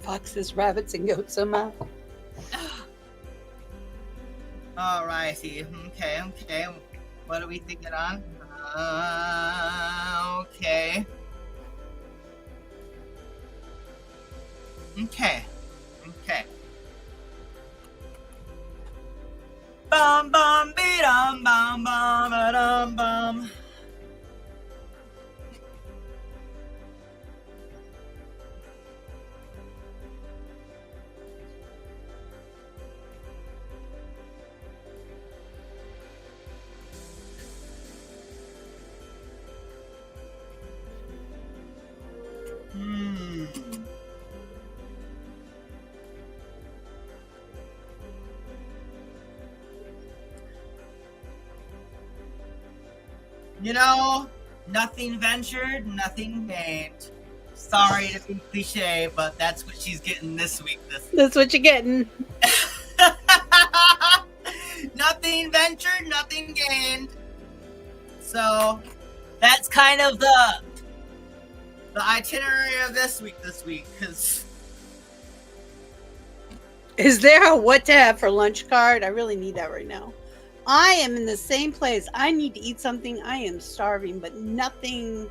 Foxes, rabbits, and goats somehow. Alrighty. Okay. What are we thinking on? Okay. Bum bum be dum bum bum ba dum bum. You know, nothing ventured, nothing gained. Sorry to be cliche, but that's what she's getting this week. That's what you're getting. Nothing ventured, nothing gained. So that's kind of the itinerary of this week. Because Is there a what to have for lunch card? I really need that right now. I am in the same place. I need to eat something. I am starving, but nothing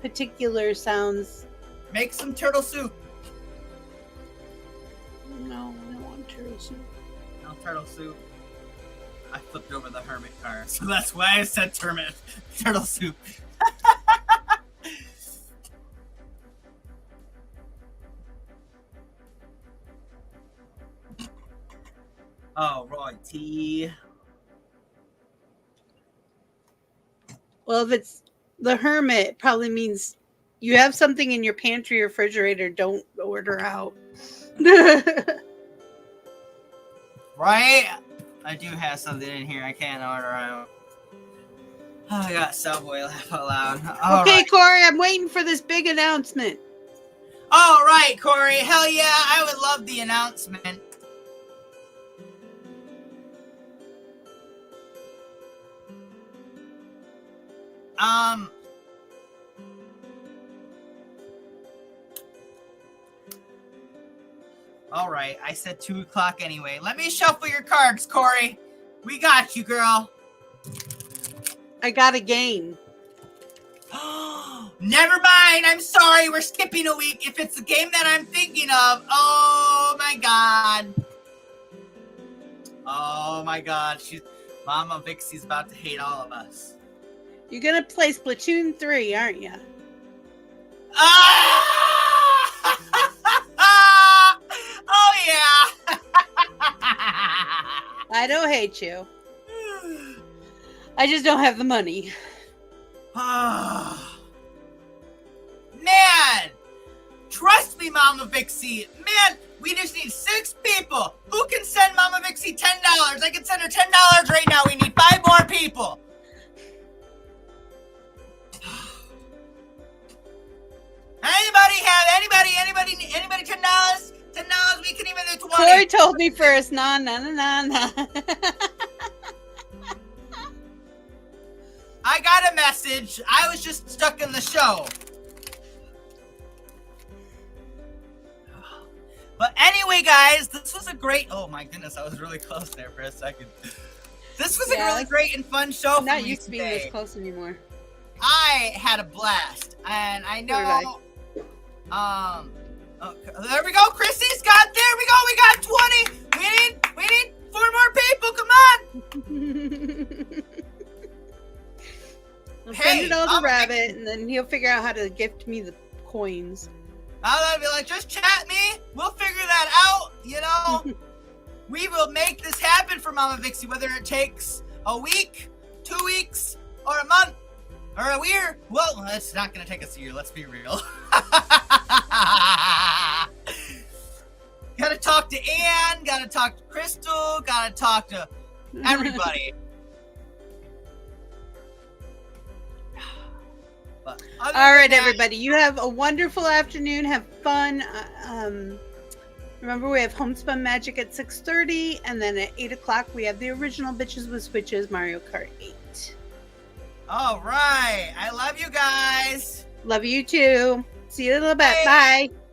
particular sounds. make some turtle soup. No, I don't want turtle soup. No turtle soup. I flipped over the hermit card, so that's why I said turtle soup. Oh, righty. Well, if it's the hermit, it probably means you have something in your pantry or refrigerator. Don't order out. Right? I do have something in here I can't order out. Oh, I got Subway, laugh out loud. All Okay, right. Corey, I'm waiting for this big announcement. All right, Corey. Hell yeah, I would love the announcement. All right, I said 2 o'clock anyway. Let me shuffle your cards, Corey. We got you, girl. I got a game. Never mind. I'm sorry. We're skipping a week. If it's the game that I'm thinking of, oh my god. Oh my god. Mama Vixie's about to hate all of us. You're gonna play Splatoon 3, aren't you? Ah! Oh yeah. I don't hate you. I just don't have the money. Man, trust me, Mama Vixie. Man, we just need 6 people. Who can send Mama Vixie $10? I can send her $10 right now. We need 5 more people. Anybody $10? $10? We can even do 20. Corey told me first. Nah. I got a message. I was just stuck in the show. But anyway, guys, this was a great... Oh, my goodness. I was really close there for a second. This was a really great and fun show for Not me used to being today. this close anymore. I had a blast. And I know... Okay, there we go. Chrissy's got... There we go. We got 20. We need 4 more people. Come on. spend it all to I'm Rabbit, and then he'll figure out how to gift me the coins. I'll be like, just chat me. We'll figure that out. You know, we will make this happen for Mama Vixie, whether it takes a week, 2 weeks, or a month, or a year. Well, it's not going to take us a year. Let's be real. Gotta talk to Anne. Gotta talk to Crystal. Gotta talk to everybody. But All right, than that, everybody. You have a wonderful afternoon. Have fun. Remember, we have Homespun Magic at 6:30, and then at 8 o'clock we have the original Bitches with Switches Mario Kart 8. all right. I love you guys. Love you too. See you in a little bit. Bye. Bye.